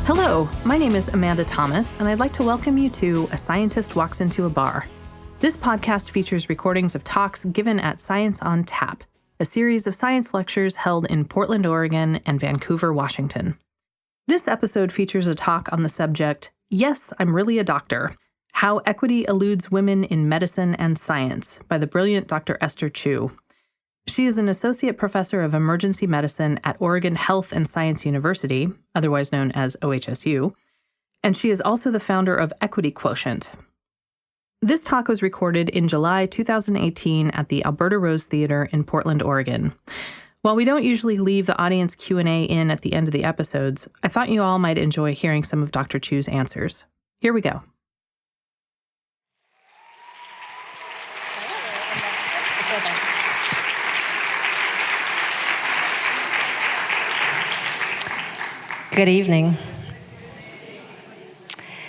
Hello, my name is Amanda Thomas, and I'd like to welcome you to A Scientist Walks Into a Bar. This podcast features recordings of talks given at Science on Tap, a series of science lectures held in Portland, Oregon, and Vancouver, Washington. This episode features a talk on the subject, Yes, I'm Really a Doctor, How Equity Eludes Women in Medicine and Science, by the brilliant Dr. Esther Chu. She is an associate professor of emergency medicine at Oregon Health and Science University, otherwise known as OHSU, and she is also the founder of Equity Quotient. This talk was recorded in July 2018 at the Alberta Rose Theater in Portland, Oregon. While we don't usually leave the audience Q&A in at the end of the episodes, I thought you all might enjoy hearing some of Dr. Chu's answers. Here we go. Good evening.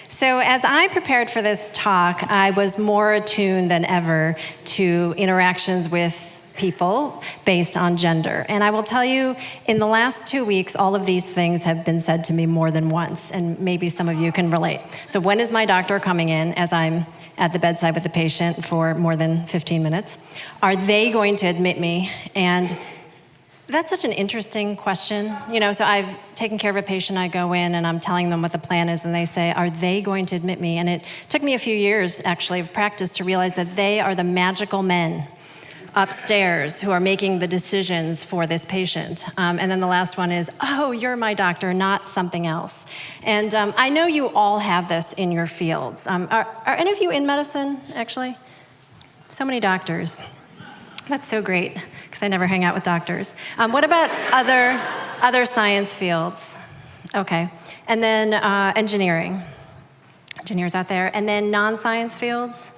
So as I prepared for this talk, I was more attuned than ever to interactions with people based on gender. And I will tell you, in the last 2 weeks, all of these things have been said to me more than once, and maybe some of you can relate. So when is my doctor coming in as I'm at the bedside with the patient for more than 15 minutes? Are they going to admit me? And that's such an interesting question. So I've taken care of a patient, I go in and I'm telling them what the plan is and they say, are they going to admit me? And it took me a few years actually of practice to realize that they are the magical men upstairs who are making the decisions for this patient. And then the last one is, oh, you're my doctor, not something else. And I know you all have this in your fields. Are any of you in medicine, actually? So many doctors. That's so great, because I never hang out with doctors. What about other science fields? Okay. And then engineering. Engineers out there. And then non-science fields?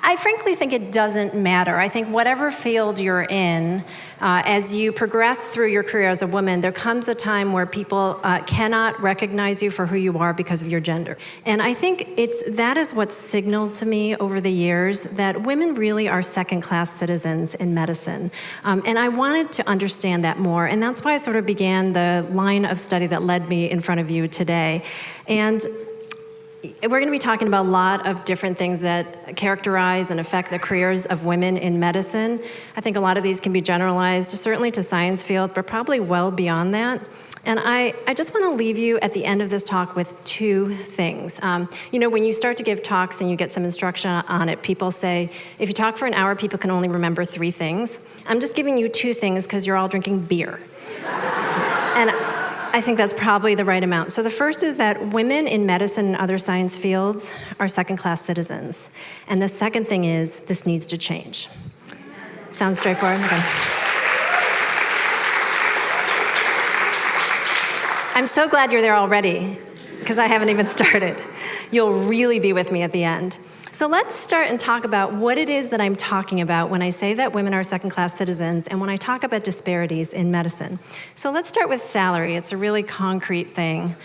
I frankly think it doesn't matter. I think whatever field you're in, as you progress through your career as a woman, there comes a time where people cannot recognize you for who you are because of your gender. And I think that is what's signaled to me over the years, that women really are second-class citizens in medicine. And I wanted to understand that more, and that's why I sort of began the line of study that led me in front of you today. And we're going to be talking about a lot of different things that characterize and affect the careers of women in medicine. I think a lot of these can be generalized, certainly to science fields, but probably well beyond that. And I just want to leave you at the end of this talk with two things. When you start to give talks and you get some instruction on it, people say, if you talk for an hour, people can only remember 3 things. I'm just giving you 2 things because you're all drinking beer. And I think that's probably the right amount. So the first is that women in medicine and other science fields are second-class citizens. And the second thing is, this needs to change. Sounds straightforward? Okay. I'm so glad you're there already, because I haven't even started. You'll really be with me at the end. So let's start and talk about what it is that I'm talking about when I say that women are second-class citizens and when I talk about disparities in medicine. So let's start with salary. It's a really concrete thing.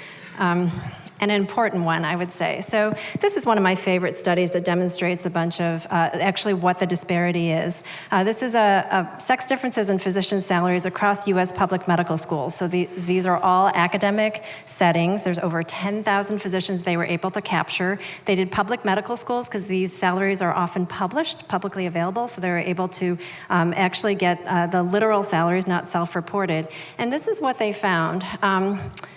An important one, I would say. So this is one of my favorite studies that demonstrates a bunch of actually what the disparity is. This is sex differences in physician salaries across U.S. public medical schools. So these are all academic settings. There's over 10,000 physicians they were able to capture. They did public medical schools because these salaries are often published, publicly available, so they were able to actually get the literal salaries, not self-reported. And this is what they found.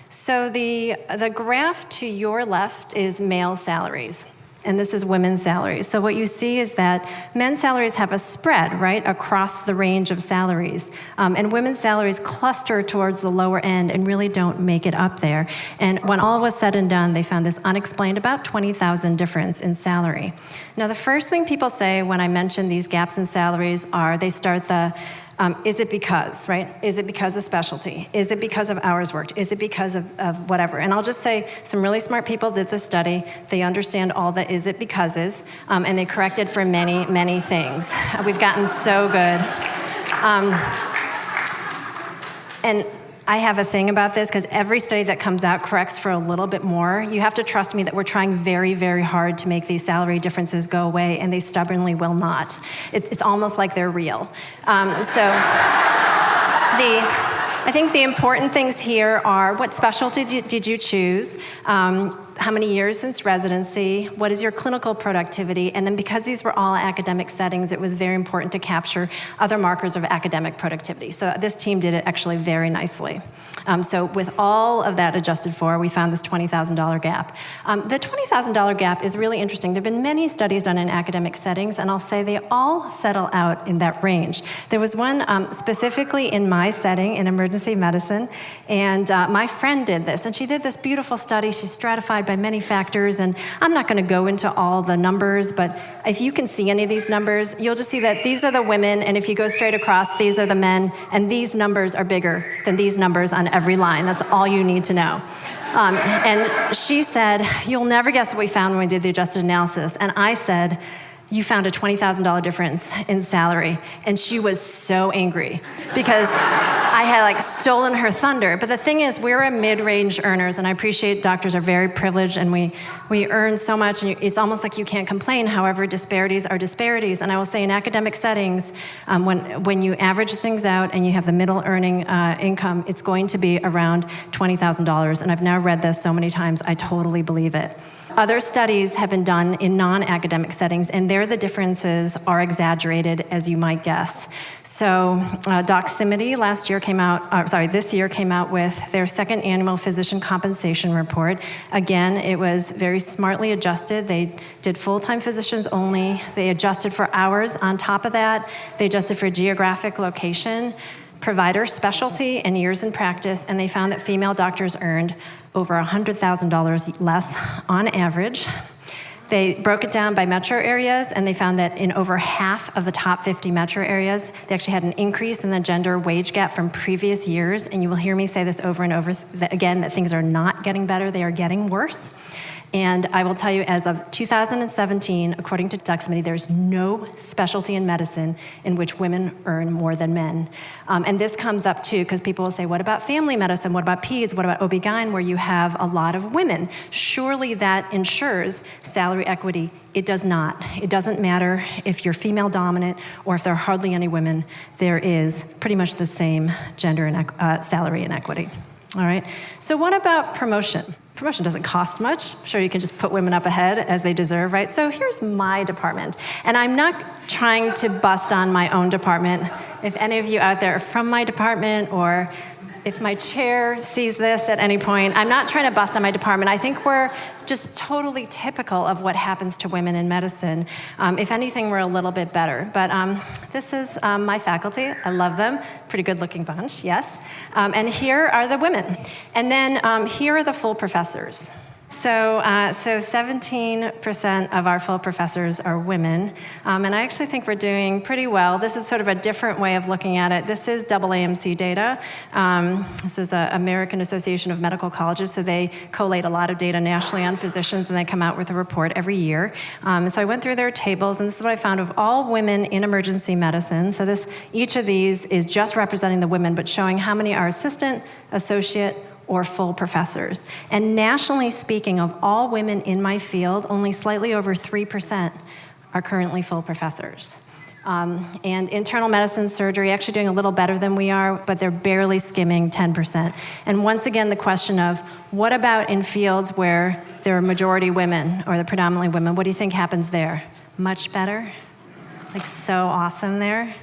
So the graph to your left is male salaries, and this is women's salaries. So what you see is that men's salaries have a spread, right, across the range of salaries, and women's salaries cluster towards the lower end and really don't make it up there. And when all was said and done, they found this unexplained about 20,000 difference in salary. Now, the first thing people say when I mention these gaps in salaries are they start is it because, right? Is it because of specialty? Is it because of hours worked? Is it because of whatever? And I'll just say some really smart people did this study. They understand all the is it becauses, and they corrected for many, many things. We've gotten so good. And I have a thing about this because every study that comes out corrects for a little bit more. You have to trust me that we're trying very, very hard to make these salary differences go away, and they stubbornly will not. It's almost like they're real. I think the important things here are what specialty did you choose? How many years since residency? What is your clinical productivity? And then because these were all academic settings, it was very important to capture other markers of academic productivity. So this team did it actually very nicely. So with all of that adjusted for, we found this $20,000 gap. The $20,000 gap is really interesting. There have been many studies done in academic settings, and I'll say they all settle out in that range. There was one specifically in my setting in emergency medicine, and my friend did this, and she did this beautiful study. She stratified by many factors, and I'm not going to go into all the numbers, but if you can see any of these numbers, you'll just see that these are the women, and if you go straight across, these are the men, and these numbers are bigger than these numbers on every line. That's all you need to know. And she said, you'll never guess what we found when we did the adjusted analysis. And I said, you found a $20,000 difference in salary. And she was so angry because I had stolen her thunder. But the thing is, we're a mid-range earners, and I appreciate doctors are very privileged, and we earn so much, and it's almost like you can't complain. However, disparities are disparities. And I will say in academic settings, when you average things out and you have the middle earning income, it's going to be around $20,000. And I've now read this so many times, I totally believe it. Other studies have been done in non-academic settings, and there the differences are exaggerated, as you might guess. So Doximity this year came out with their second annual physician compensation report. Again, it was very smartly adjusted. They did full-time physicians only. They adjusted for hours on top of that. They adjusted for geographic location, provider specialty, and years in practice, and they found that female doctors earned over $100,000 less on average. They broke it down by metro areas, and they found that in over half of the top 50 metro areas, they actually had an increase in the gender wage gap from previous years, and you will hear me say this over and over again, that things are not getting better, they are getting worse. And I will tell you, as of 2017, according to Doximity, there's no specialty in medicine in which women earn more than men. And this comes up too, because people will say, what about family medicine? What about peds? What about OB-GYN, where you have a lot of women? Surely that ensures salary equity. It does not. It doesn't matter if you're female dominant or if there are hardly any women. There is pretty much the same gender salary inequity. All right, so what about promotion? Promotion doesn't cost much. I'm sure you can just put women up ahead as they deserve, right? So here's my department. And I'm not trying to bust on my own department. If any of you out there are from my department, or if my chair sees this at any point, I'm not trying to bust on my department. I think we're just totally typical of what happens to women in medicine. If anything, we're a little bit better. But this is my faculty. I love them. Pretty good-looking bunch, yes. And here are the women. And then here are the full professors. So 17% of our full professors are women, and I actually think we're doing pretty well. This is sort of a different way of looking at it. This is AAMC data. This is the American Association of Medical Colleges, so they collate a lot of data nationally on physicians, and they come out with a report every year. So I went through their tables, and this is what I found of all women in emergency medicine. So each of these is just representing the women, but showing how many are assistant, associate, or full professors. And nationally speaking, of all women in my field, only slightly over 3% are currently full professors. And internal medicine, surgery, actually doing a little better than we are, but they're barely skimming 10%. And once again, the question of, what about in fields where there are majority women, or they're predominantly women? What do you think happens there? Much better? So awesome there?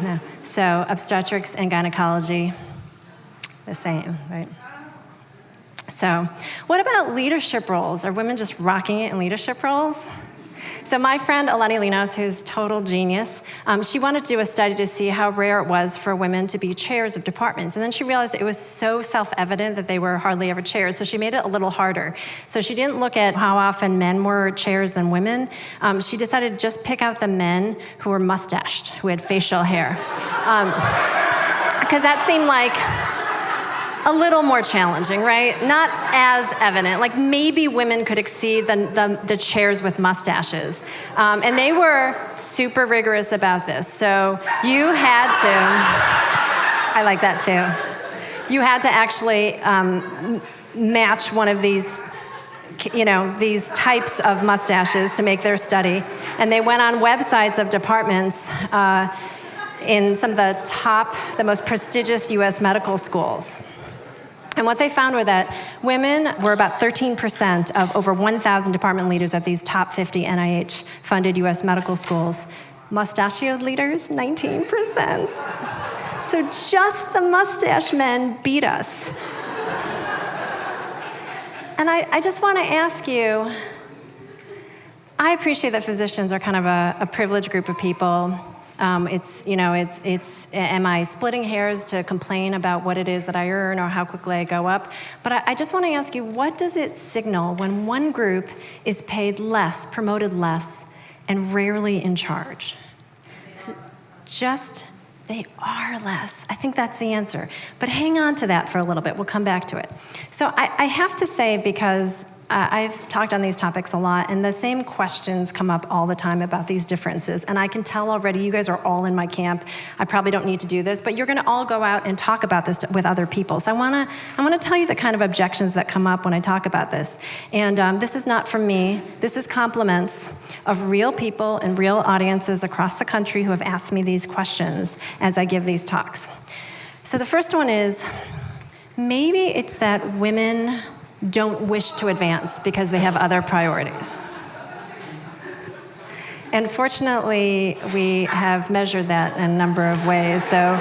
No. So obstetrics and gynecology, the same, right? So what about leadership roles? Are women just rocking it in leadership roles? So my friend Eleni Linos, who's total genius, she wanted to do a study to see how rare it was for women to be chairs of departments. And then she realized it was so self-evident that they were hardly ever chairs, so she made it a little harder. So she didn't look at how often men were chairs than women. She decided to just pick out the men who were mustached, who had facial hair. Because that seemed like a little more challenging, right? Not as evident. Maybe women could exceed the chairs with mustaches. And they were super rigorous about this. So you had to, I like that too. you had to actually match one of these, these types of mustaches to make their study. And they went on websites of departments in some of the most prestigious US medical schools. And what they found were that women were about 13% of over 1,000 department leaders at these top 50 NIH-funded US medical schools. Mustachioed leaders, 19%. So just the mustache men beat us. And I just want to ask you, I appreciate that physicians are kind of a privileged group of people. Am I splitting hairs to complain about what it is that I earn or how quickly I go up? But I just want to ask you, what does it signal when one group is paid less, promoted less, and rarely in charge? Just, they are less. I think that's the answer. But hang on to that for a little bit. We'll come back to it. So I have to say, because I've talked on these topics a lot, and the same questions come up all the time about these differences. And I can tell already, you guys are all in my camp. I probably don't need to do this, but you're going to all go out and talk about this with other people. So I want to tell you the kind of objections that come up when I talk about this. And this is not from me. This is compliments of real people and real audiences across the country who have asked me these questions as I give these talks. So the first one is, maybe it's that women don't wish to advance because they have other priorities. And fortunately, we have measured that in a number of ways. So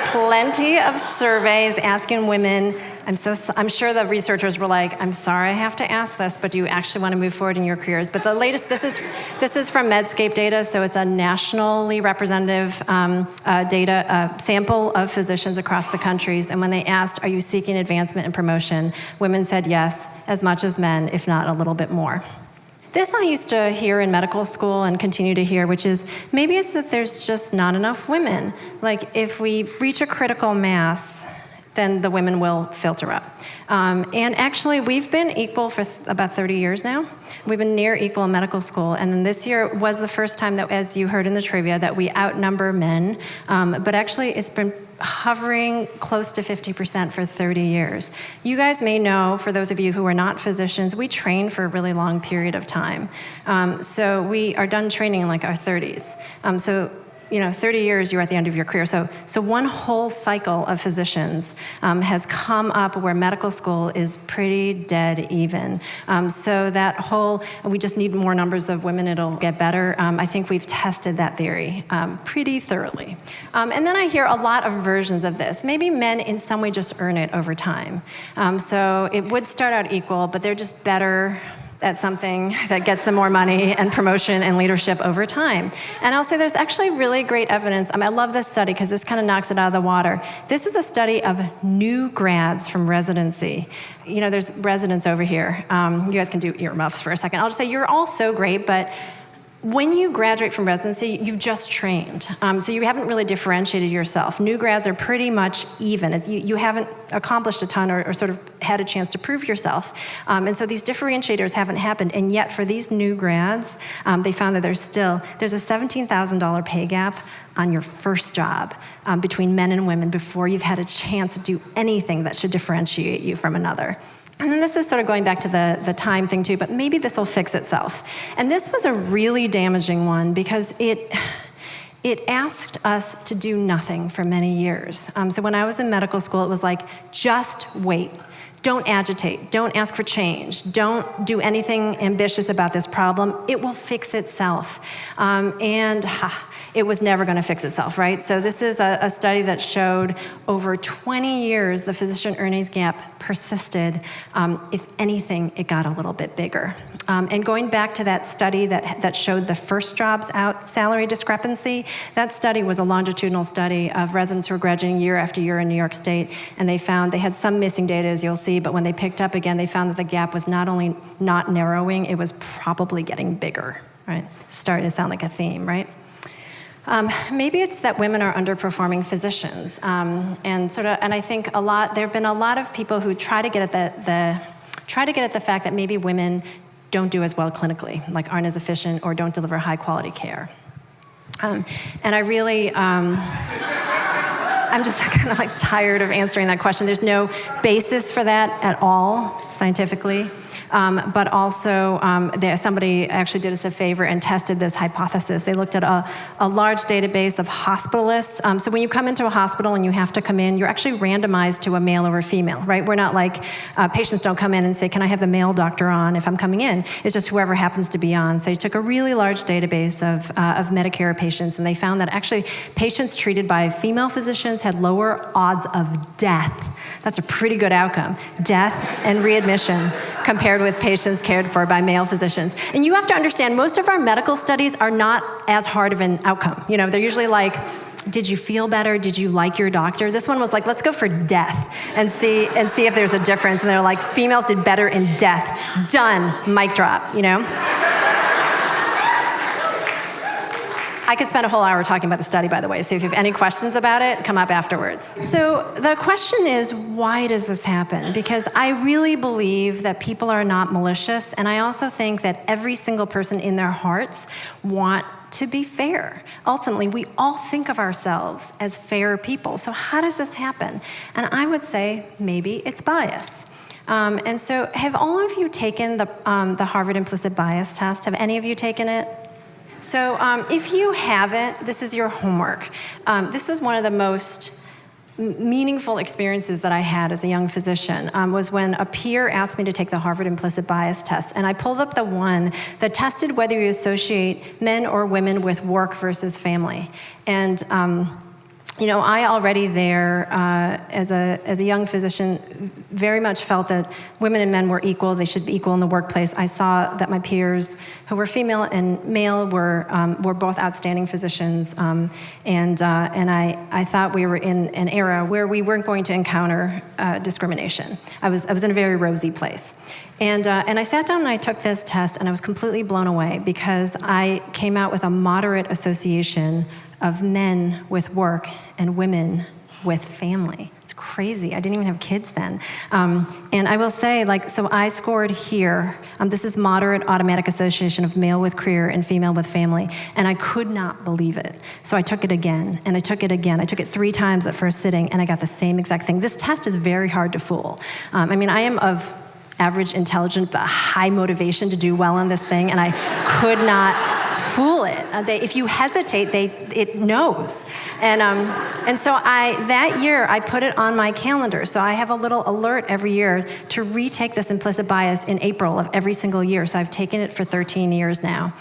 plenty of surveys asking women, I'm sure the researchers were like, I'm sorry I have to ask this, but do you actually want to move forward in your careers? But the latest, this is from Medscape data, so it's a nationally representative data sample of physicians across the countries. And when they asked, are you seeking advancement and promotion, women said yes, as much as men, if not a little bit more. This I used to hear in medical school and continue to hear, which is, maybe it's that there's just not enough women. Like, if we reach a critical mass, then the women will filter up. And actually, we've been equal for about 30 years now. We've been near equal in medical school, and then this year was the first time that, as you heard in the trivia, that we outnumber men. But actually, it's been hovering close to 50% for 30 years. You guys may know, for those of you who are not physicians, we train for a really long period of time. So we are done training in like our 30s. 30 years, you're at the end of your career. So one whole cycle of physicians has come up where medical school is pretty dead even. So that whole, we just need more numbers of women, it'll get better. I think we've tested that theory pretty thoroughly. And then I hear a lot of versions of this. Maybe men in some way just earn it over time. So it would start out equal, but they're just better at something that gets them more money and promotion and leadership over time. And I'll say there's actually really great evidence. I love this study because this kind of knocks it out of the water. This is a study of new grads from residency. There's residents over here. You guys can do earmuffs for a second. I'll just say you're all so great, but when you graduate from residency, you've just trained. So you haven't really differentiated yourself. New grads are pretty much even. You haven't accomplished a ton or sort of had a chance to prove yourself. And so these differentiators haven't happened. And yet for these new grads, they found that there's a $17,000 pay gap on your first job between men and women before you've had a chance to do anything that should differentiate you from another. And then this is sort of going back to the time thing too, but maybe this will fix itself. And this was a really damaging one because it asked us to do nothing for many years. So when I was in medical school, it was like, just wait. Don't agitate. Don't ask for change. Don't do anything ambitious about this problem. It will fix itself. It was never going to fix itself, right? So this is a study that showed over 20 years the physician earnings gap persisted. If anything, it got a little bit bigger. And going back to that study that showed the first jobs out salary discrepancy, that study was a longitudinal study of residents who were graduating year after year in New York State, and they had some missing data, as you'll see, but when they picked up again, they found that the gap was not only not narrowing, it was probably getting bigger, right? Starting to sound like a theme, right? Maybe it's that women are underperforming physicians, and I think there have been a lot of people who try to get at the fact that maybe women don't do as well clinically, like aren't as efficient or don't deliver high quality care. And I really, I'm just kind of like tired of answering that question. There's no basis for that at all, scientifically. But also, somebody actually did us a favor and tested this hypothesis. They looked at a large database of hospitalists. So when you come into a hospital and you have to come in, you're actually randomized to a male or a female, right? We're not like, patients don't come in and say, can I have the male doctor on if I'm coming in? It's just whoever happens to be on. So they took a really large database of Medicare patients, and they found that actually patients treated by female physicians had lower odds of death. That's a pretty good outcome. Death and readmission compared with patients cared for by male physicians. And you have to understand, most of our medical studies are not as hard of an outcome. You know, they're usually like, did you feel better? Did you like your doctor? This one was like, let's go for death and see if there's a difference. And they're like, females did better in death. Done. Mic drop, you know? I could spend a whole hour talking about the study, by the way, so if you have any questions about it, come up afterwards. So the question is, why does this happen? Because I really believe that people are not malicious, and I also think that every single person in their hearts want to be fair. Ultimately, we all think of ourselves as fair people. So how does this happen? And I would say maybe it's bias. And so have all of you taken the Harvard Implicit Bias Test? Have any of you taken it? So if you haven't, this is your homework. This was one of the most meaningful experiences that I had as a young physician, was when a peer asked me to take the Harvard Implicit Bias Test. And I pulled up the one that tested whether you associate men or women with work versus family. And you know, I already there, as a young physician, very much felt that women and men were equal. They should be equal in the workplace. I saw that my peers, who were female and male, were both outstanding physicians, and I thought we were in an era where we weren't going to encounter discrimination. I was in a very rosy place. And I sat down and I took this test, and I was completely blown away because I came out with a moderate association of men with work and women with family. It's crazy. I didn't even have kids then. And I will say, like, so I scored here. This is moderate automatic association of male with career and female with family. And I could not believe it. So I took it again, and I took it again. I took it 3 times at first sitting, and I got the same exact thing. This test is very hard to fool. I mean, I am of average intelligence, but high motivation to do well on this thing, and I could not fool it. If you hesitate, it knows. And so that year, I put it on my calendar. So I have a little alert every year to retake this implicit bias in April of every single year. So I've taken it for 13 years now.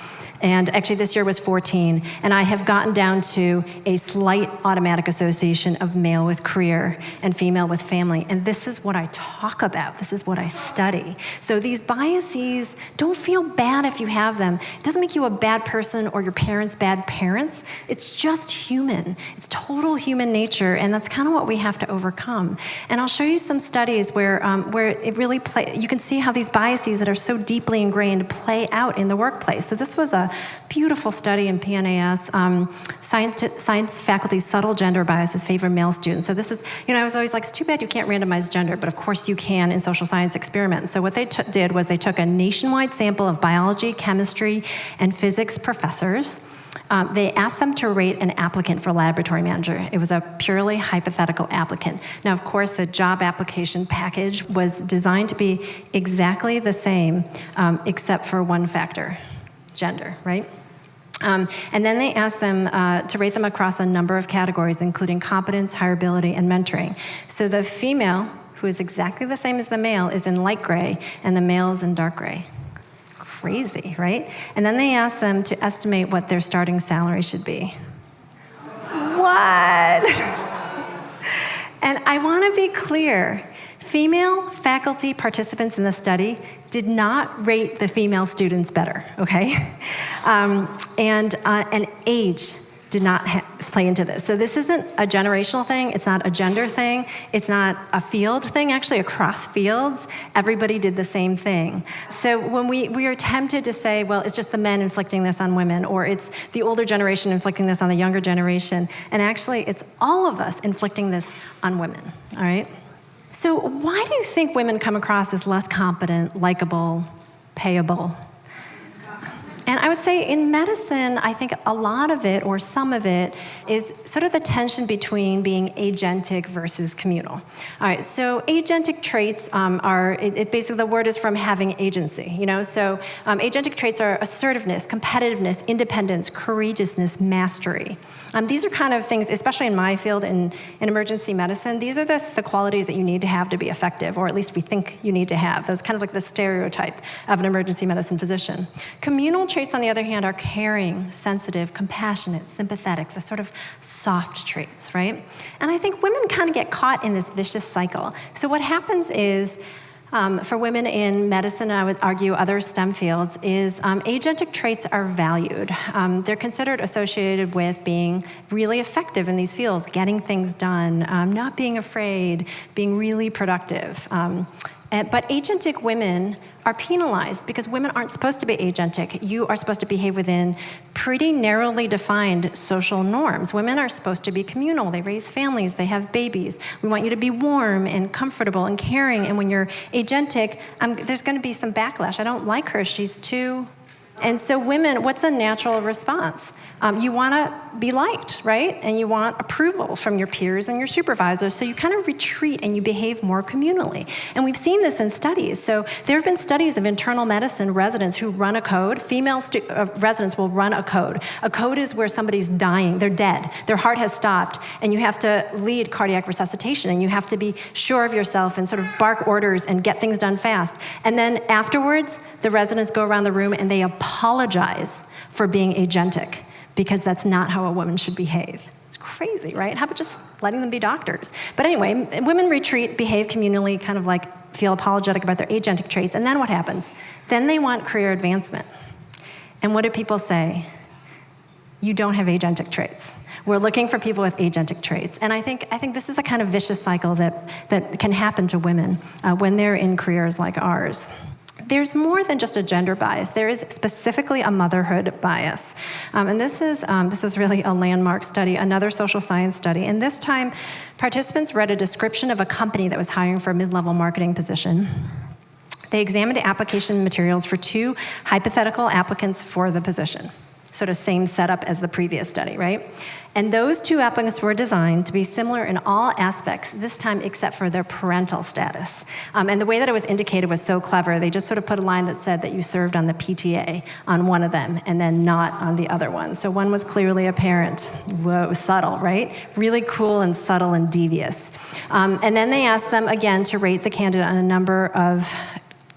And actually this year was 14. And I have gotten down to a slight automatic association of male with career and female with family. And this is what I talk about. This is what I study. So these biases, don't feel bad if you have them. It doesn't make you a bad person or your parents bad parents. It's just human. It's total human nature. And that's kind of what we have to overcome. And I'll show you some studies where it really you can see how these biases that are so deeply ingrained play out in the workplace. So this was a beautiful study in PNAS, science faculty's subtle gender biases favor male students. So this is, you know, I was always like, it's too bad you can't randomize gender, but of course you can in social science experiments. So what they did was they took a nationwide sample of biology, chemistry, and physics professors. They asked them to rate an applicant for laboratory manager. It was a purely hypothetical applicant. Now, of course, the job application package was designed to be exactly the same, except for one factor: gender, right? And then they asked them to rate them across a number of categories, including competence, hireability, and mentoring. So the female, who is exactly the same as the male, is in light gray, and the male is in dark gray. Crazy, right? And then they asked them to estimate what their starting salary should be. What? And I want to be clear. Female faculty participants in the study did not rate the female students better, okay? And age did not play into this. So this isn't a generational thing, it's not a gender thing, it's not a field thing. Actually, across fields, everybody did the same thing. So when we are tempted to say, well, it's just the men inflicting this on women, or it's the older generation inflicting this on the younger generation, and actually it's all of us inflicting this on women, all right? So why do you think women come across as less competent, likable, payable? And I would say in medicine, I think a lot of it, or some of it, is sort of the tension between being agentic versus communal. All right, so agentic traits basically the word is from having agency, So agentic traits are assertiveness, competitiveness, independence, courageousness, mastery. These are kind of things, especially in my field in emergency medicine, these are the qualities that you need to have to be effective, or at least we think you need to have. Those kind of like the stereotype of an emergency medicine physician. Communal traits, on the other hand, are caring, sensitive, compassionate, sympathetic, the sort of soft traits, right? And I think women kind of get caught in this vicious cycle. So what happens is, for women in medicine, and I would argue other STEM fields, is agentic traits are valued. They're considered associated with being really effective in these fields, getting things done, not being afraid, being really productive. But agentic women are penalized because women aren't supposed to be agentic. You are supposed to behave within pretty narrowly defined social norms. Women are supposed to be communal. They raise families. They have babies. We want you to be warm and comfortable and caring. And when you're agentic, there's going to be some backlash. I don't like her. She's too... And so women, what's a natural response? You want to be liked, right? And you want approval from your peers and your supervisors, so you kind of retreat and you behave more communally. And we've seen this in studies. So there have been studies of internal medicine residents who run a code. Female residents will run a code. A code is where somebody's dying, they're dead, their heart has stopped, and you have to lead cardiac resuscitation, and you have to be sure of yourself and sort of bark orders and get things done fast. And then afterwards, the residents go around the room and they apologize for being agentic, because that's not how a woman should behave. It's crazy, right? How about just letting them be doctors? But anyway, women retreat, behave communally, kind of like feel apologetic about their agentic traits, and then what happens? Then they want career advancement. And what do people say? You don't have agentic traits. We're looking for people with agentic traits. And I think this is a kind of vicious cycle that can happen to women when they're in careers like ours. There's more than just a gender bias. There is specifically a motherhood bias. And this is really a landmark study, another social science study. And this time, participants read a description of a company that was hiring for a mid-level marketing position. They examined application materials for 2 hypothetical applicants for the position. Sort of same setup as the previous study, right? And those 2 applicants were designed to be similar in all aspects, this time except for their parental status. And the way that it was indicated was so clever. They just sort of put a line that said that you served on the PTA on one of them and then not on the other one. So one was clearly a parent. Whoa, subtle, right? Really cool and subtle and devious. And then they asked them again to rate the candidate on a number of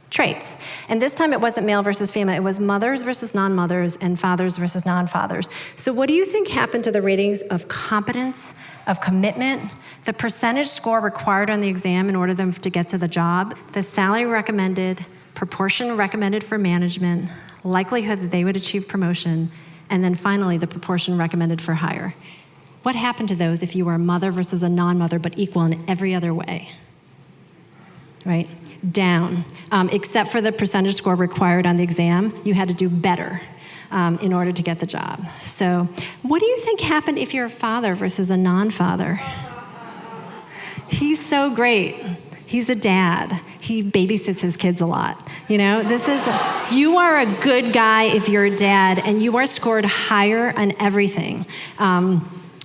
traits. And this time it wasn't male versus female, it was mothers versus non-mothers and fathers versus non-fathers. So what do you think happened to the ratings of competence, of commitment, the percentage score required on the exam in order for them to get to the job, the salary recommended, proportion recommended for management, likelihood that they would achieve promotion, and then finally the proportion recommended for hire? What happened to those if you were a mother versus a non-mother but equal in every other way? Right? Down. Except for the percentage score required on the exam, you had to do better in order to get the job. So what do you think happened if you're a father versus a non-father? He's so great. He's a dad. He babysits his kids a lot. You are a good guy if you're a dad, and you are scored higher on everything.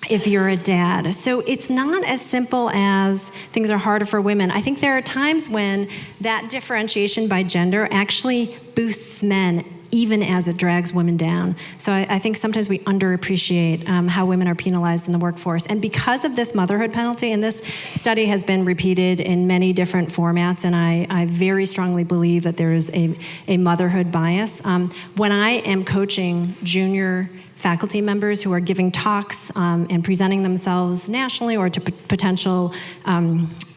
If you're a dad. So it's not as simple as things are harder for women. I think there are times when that differentiation by gender actually boosts men, even as it drags women down. So I think sometimes we underappreciate how women are penalized in the workforce. And because of this motherhood penalty, and this study has been repeated in many different formats, and I very strongly believe that there is a motherhood bias. When I am coaching junior faculty members who are giving talks and presenting themselves nationally or to potential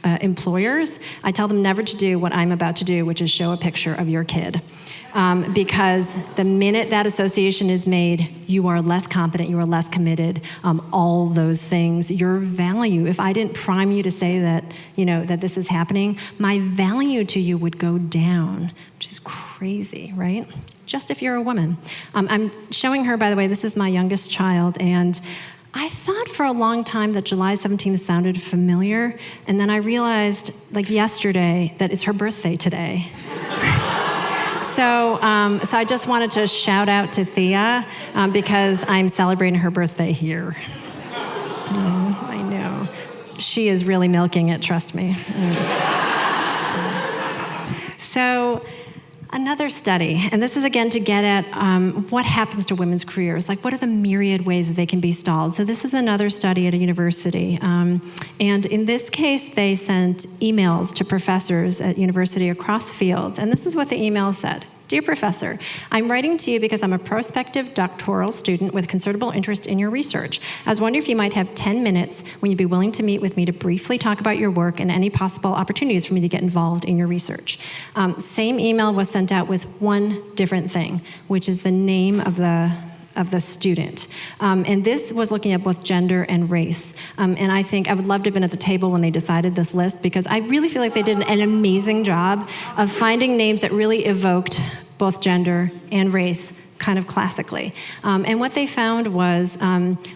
employers, I tell them never to do what I'm about to do, which is show a picture of your kid. Because the minute that association is made, you are less competent, you are less committed, all those things. Your value, if I didn't prime you to say that, that this is happening, my value to you would go down, which is crazy, right? Just if you're a woman. I'm showing her, by the way, this is my youngest child, and I thought for a long time that July 17th sounded familiar, and then I realized, like yesterday, that it's her birthday today. So I just wanted to shout out to Thea because I'm celebrating her birthday here. Oh, I know. She is really milking it, trust me. So another study, and this is again to get at what happens to women's careers, like what are the myriad ways that they can be stalled. So this is another study at a university, and in this case they sent emails to professors at university across fields, and this is what the email said. Dear Professor, I'm writing to you because I'm a prospective doctoral student with considerable interest in your research. I was wondering if you might have 10 minutes when you'd be willing to meet with me to briefly talk about your work and any possible opportunities for me to get involved in your research. Same email was sent out with one different thing, which is the name of the student. And this was looking at both gender and race. And I think I would love to have been at the table when they decided this list, because I really feel like they did an amazing job of finding names that really evoked both gender and race kind of classically. And what they found was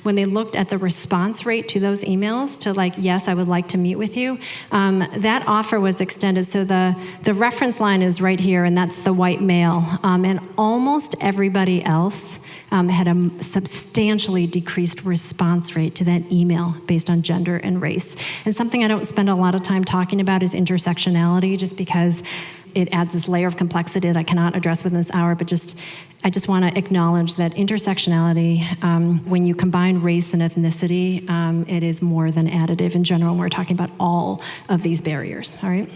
when they looked at the response rate to those emails to like, yes, I would like to meet with you, that offer was extended. So the reference line is right here, and that's the white male. And almost everybody else had a substantially decreased response rate to that email based on gender and race. And something I don't spend a lot of time talking about is intersectionality, just because it adds this layer of complexity that I cannot address within this hour, but I just want to acknowledge that intersectionality, when you combine race and ethnicity, it is more than additive in general. We're talking about all of these barriers, all right?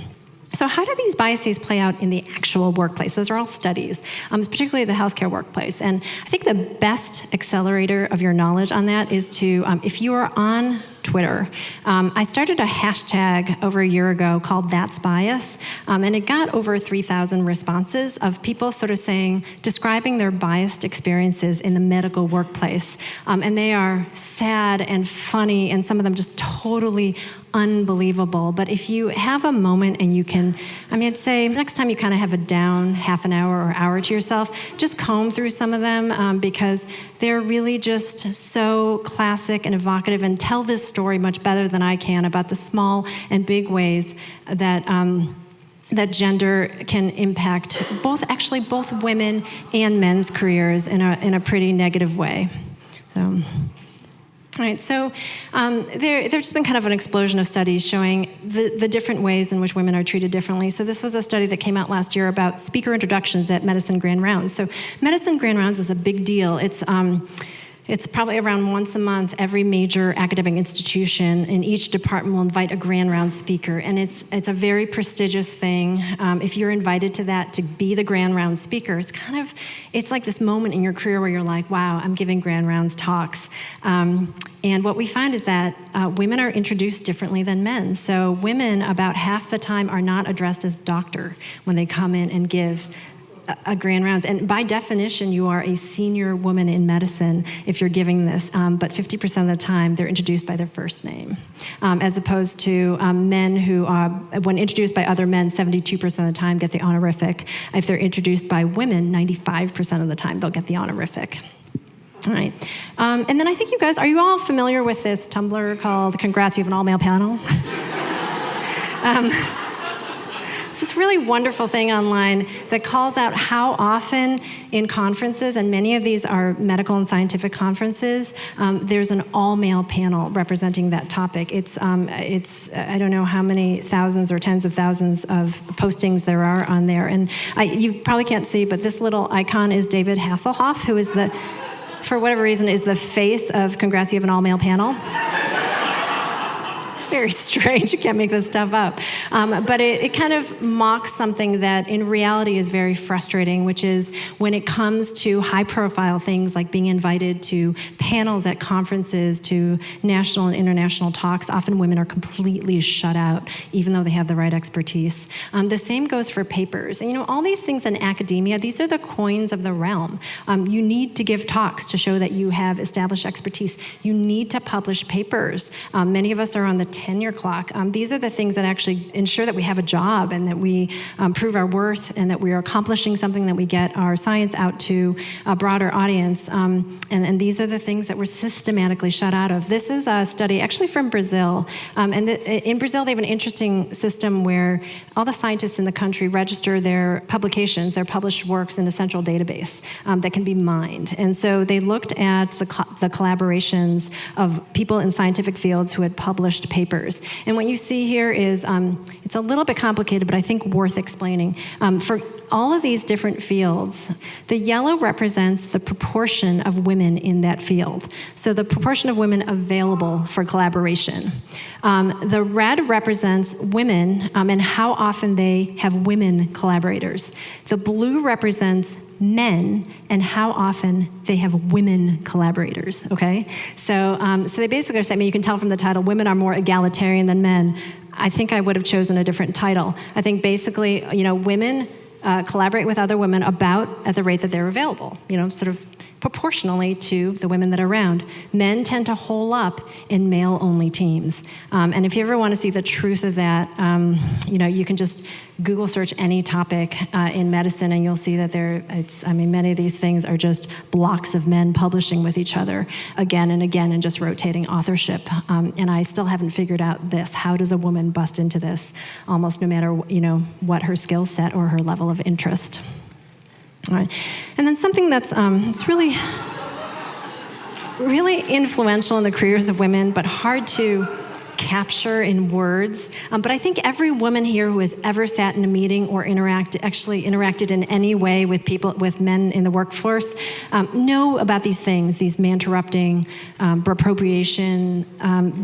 So how do these biases play out in the actual workplace? Those are all studies, particularly the healthcare workplace. And I think the best accelerator of your knowledge on that is to, if you are on Twitter, I started a hashtag over a year ago called That's Bias, and it got over 3,000 responses of people sort of saying, describing their biased experiences in the medical workplace. And they are sad and funny, and some of them just totally unbelievable. But if you have a moment and you can, I'd say next time you kind of have a down half an hour or hour to yourself, just comb through some of them because they're really just so classic and evocative and tell this story much better than I can about the small and big ways that that gender can impact both women and men's careers in a pretty negative way. So. All right, so there's just been kind of an explosion of studies showing the different ways in which women are treated differently. So this was a study that came out last year about speaker introductions at Medicine Grand Rounds. So Medicine Grand Rounds is a big deal. It's probably around once a month, every major academic institution in each department will invite a Grand Round speaker, and it's a very prestigious thing. If you're invited to that, to be the Grand Round speaker, it's like this moment in your career where you're like, wow, I'm giving Grand Rounds talks. And what we find is that women are introduced differently than men. So women, about half the time, are not addressed as doctor when they come in and give a Grand Rounds. And by definition, you are a senior woman in medicine if you're giving this, but 50% of the time, they're introduced by their first name, as opposed to men who are, when introduced by other men, 72% of the time get the honorific. If they're introduced by women, 95% of the time, they'll get the honorific. All right. And then I think are you all familiar with this Tumblr called Congrats, You Have an All-Male Panel? This really wonderful thing online that calls out how often in conferences, and many of these are medical and scientific conferences, there's an all-male panel representing that topic. It's I don't know how many thousands or tens of thousands of postings there are on there. And you probably can't see, but this little icon is David Hasselhoff, who is for whatever reason, is the face of Congrats, You Have an All-Male Panel. Very strange. You can't make this stuff up. But it kind of mocks something that in reality is very frustrating, which is when it comes to high-profile things like being invited to panels at conferences, to national and international talks, often women are completely shut out, even though they have the right expertise. The same goes for papers. And all these things in academia, these are the coins of the realm. You need to give talks to show that you have established expertise. You need to publish papers. Many of us are on the tenure clock. These are the things that actually ensure that we have a job and that we prove our worth and that we are accomplishing something, that we get our science out to a broader audience. And these are the things that we're systematically shut out of. This is a study actually from Brazil. In Brazil, they have an interesting system where all the scientists in the country register their publications, their published works in a central database that can be mined. And so they looked at the collaborations of people in scientific fields who had published papers. And what you see here is, it's a little bit complicated, but I think worth explaining. For all of these different fields, the yellow represents the proportion of women in that field. So the proportion of women available for collaboration. The red represents women and how often they have women collaborators. The blue represents men and how often they have women collaborators, okay? So they basically are saying, you can tell from the title, women are more egalitarian than men. I think I would have chosen a different title. I think basically, women collaborate with other women about at the rate that they're available, sort of proportionally to the women that are around. Men tend to hole up in male-only teams. And if you ever want to see the truth of that, you can just Google search any topic in medicine and you'll see that many of these things are just blocks of men publishing with each other again and again and just rotating authorship. And I still haven't figured out this. How does a woman bust into this almost no matter, what her skill set or her level of interest? All right. And then something that's it's really influential in the careers of women, but hard to capture in words. But I think every woman here who has ever sat in a meeting or interacted in any way with men in the workforce, know about these things, these man-interrupting, appropriation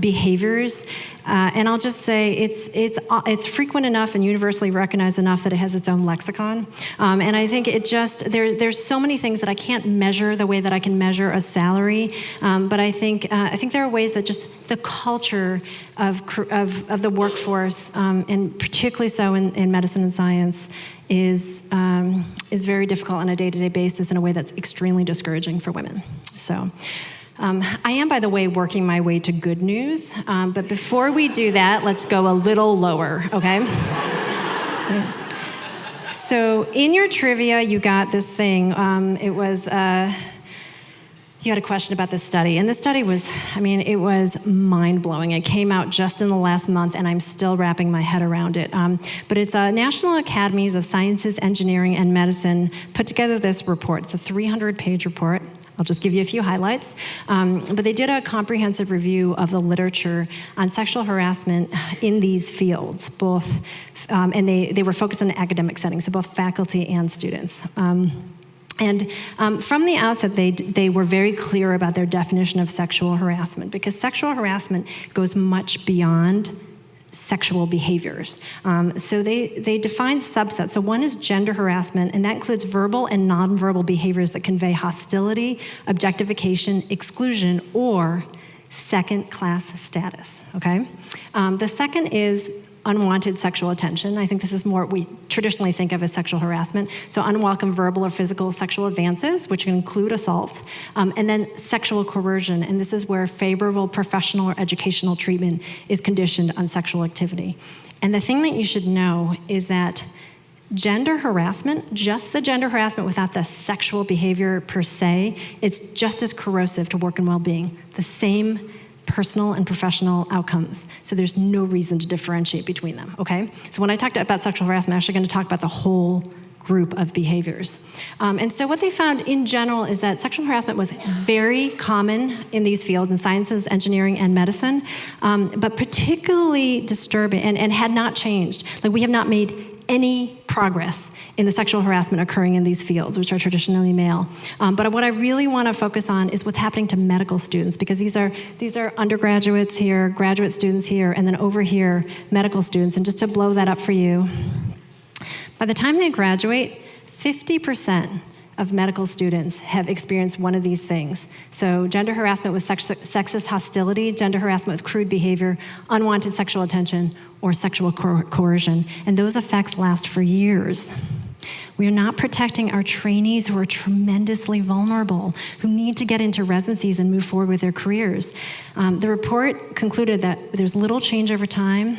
behaviors. And I'll just say it's frequent enough and universally recognized enough that it has its own lexicon. And I think there's so many things that I can't measure the way that I can measure a salary. But I think there are ways that just the culture of the workforce, and particularly so in medicine and science, is very difficult on a day-to-day basis in a way that's extremely discouraging for women. So. I am, by the way, working my way to good news, but before we do that, let's go a little lower, okay? So in your trivia, you got this thing. You had a question about this study, and this study was, it was mind-blowing. It came out just in the last month, and I'm still wrapping my head around it. But it's National Academies of Sciences, Engineering, and Medicine put together this report. It's a 300-page report. I'll just give you a few highlights. But they did a comprehensive review of the literature on sexual harassment in these fields, both, and they were focused on academic settings, so both faculty and students. And from the outset, they were very clear about their definition of sexual harassment, because sexual harassment goes much beyond sexual behaviors. So they define subsets. So one is gender harassment, and that includes verbal and nonverbal behaviors that convey hostility, objectification, exclusion, or second-class status, okay? The second is unwanted sexual attention. I think this is more what we traditionally think of as sexual harassment. So unwelcome verbal or physical sexual advances, which can include assault, and then sexual coercion. And this is where favorable professional or educational treatment is conditioned on sexual activity. And the thing that you should know is that gender harassment, just the gender harassment without the sexual behavior per se, it's just as corrosive to work and well-being. The same personal and professional outcomes. So there's no reason to differentiate between them, okay? So when I talked about sexual harassment, I'm actually going to talk about the whole group of behaviors. And so what they found in general is that sexual harassment was very common in these fields, in sciences, engineering, and medicine, but particularly disturbing and had not changed. Like, we have not made any progress in the sexual harassment occurring in these fields, which are traditionally male. But what I really want to focus on is what's happening to medical students, because these are undergraduates here, graduate students here, and then over here, medical students. And just to blow that up for you, by the time they graduate, 50% of medical students have experienced one of these things. So gender harassment with sexist hostility, gender harassment with crude behavior, unwanted sexual attention, or sexual coercion. And those effects last for years. We are not protecting our trainees who are tremendously vulnerable, who need to get into residencies and move forward with their careers. The report concluded that there's little change over time.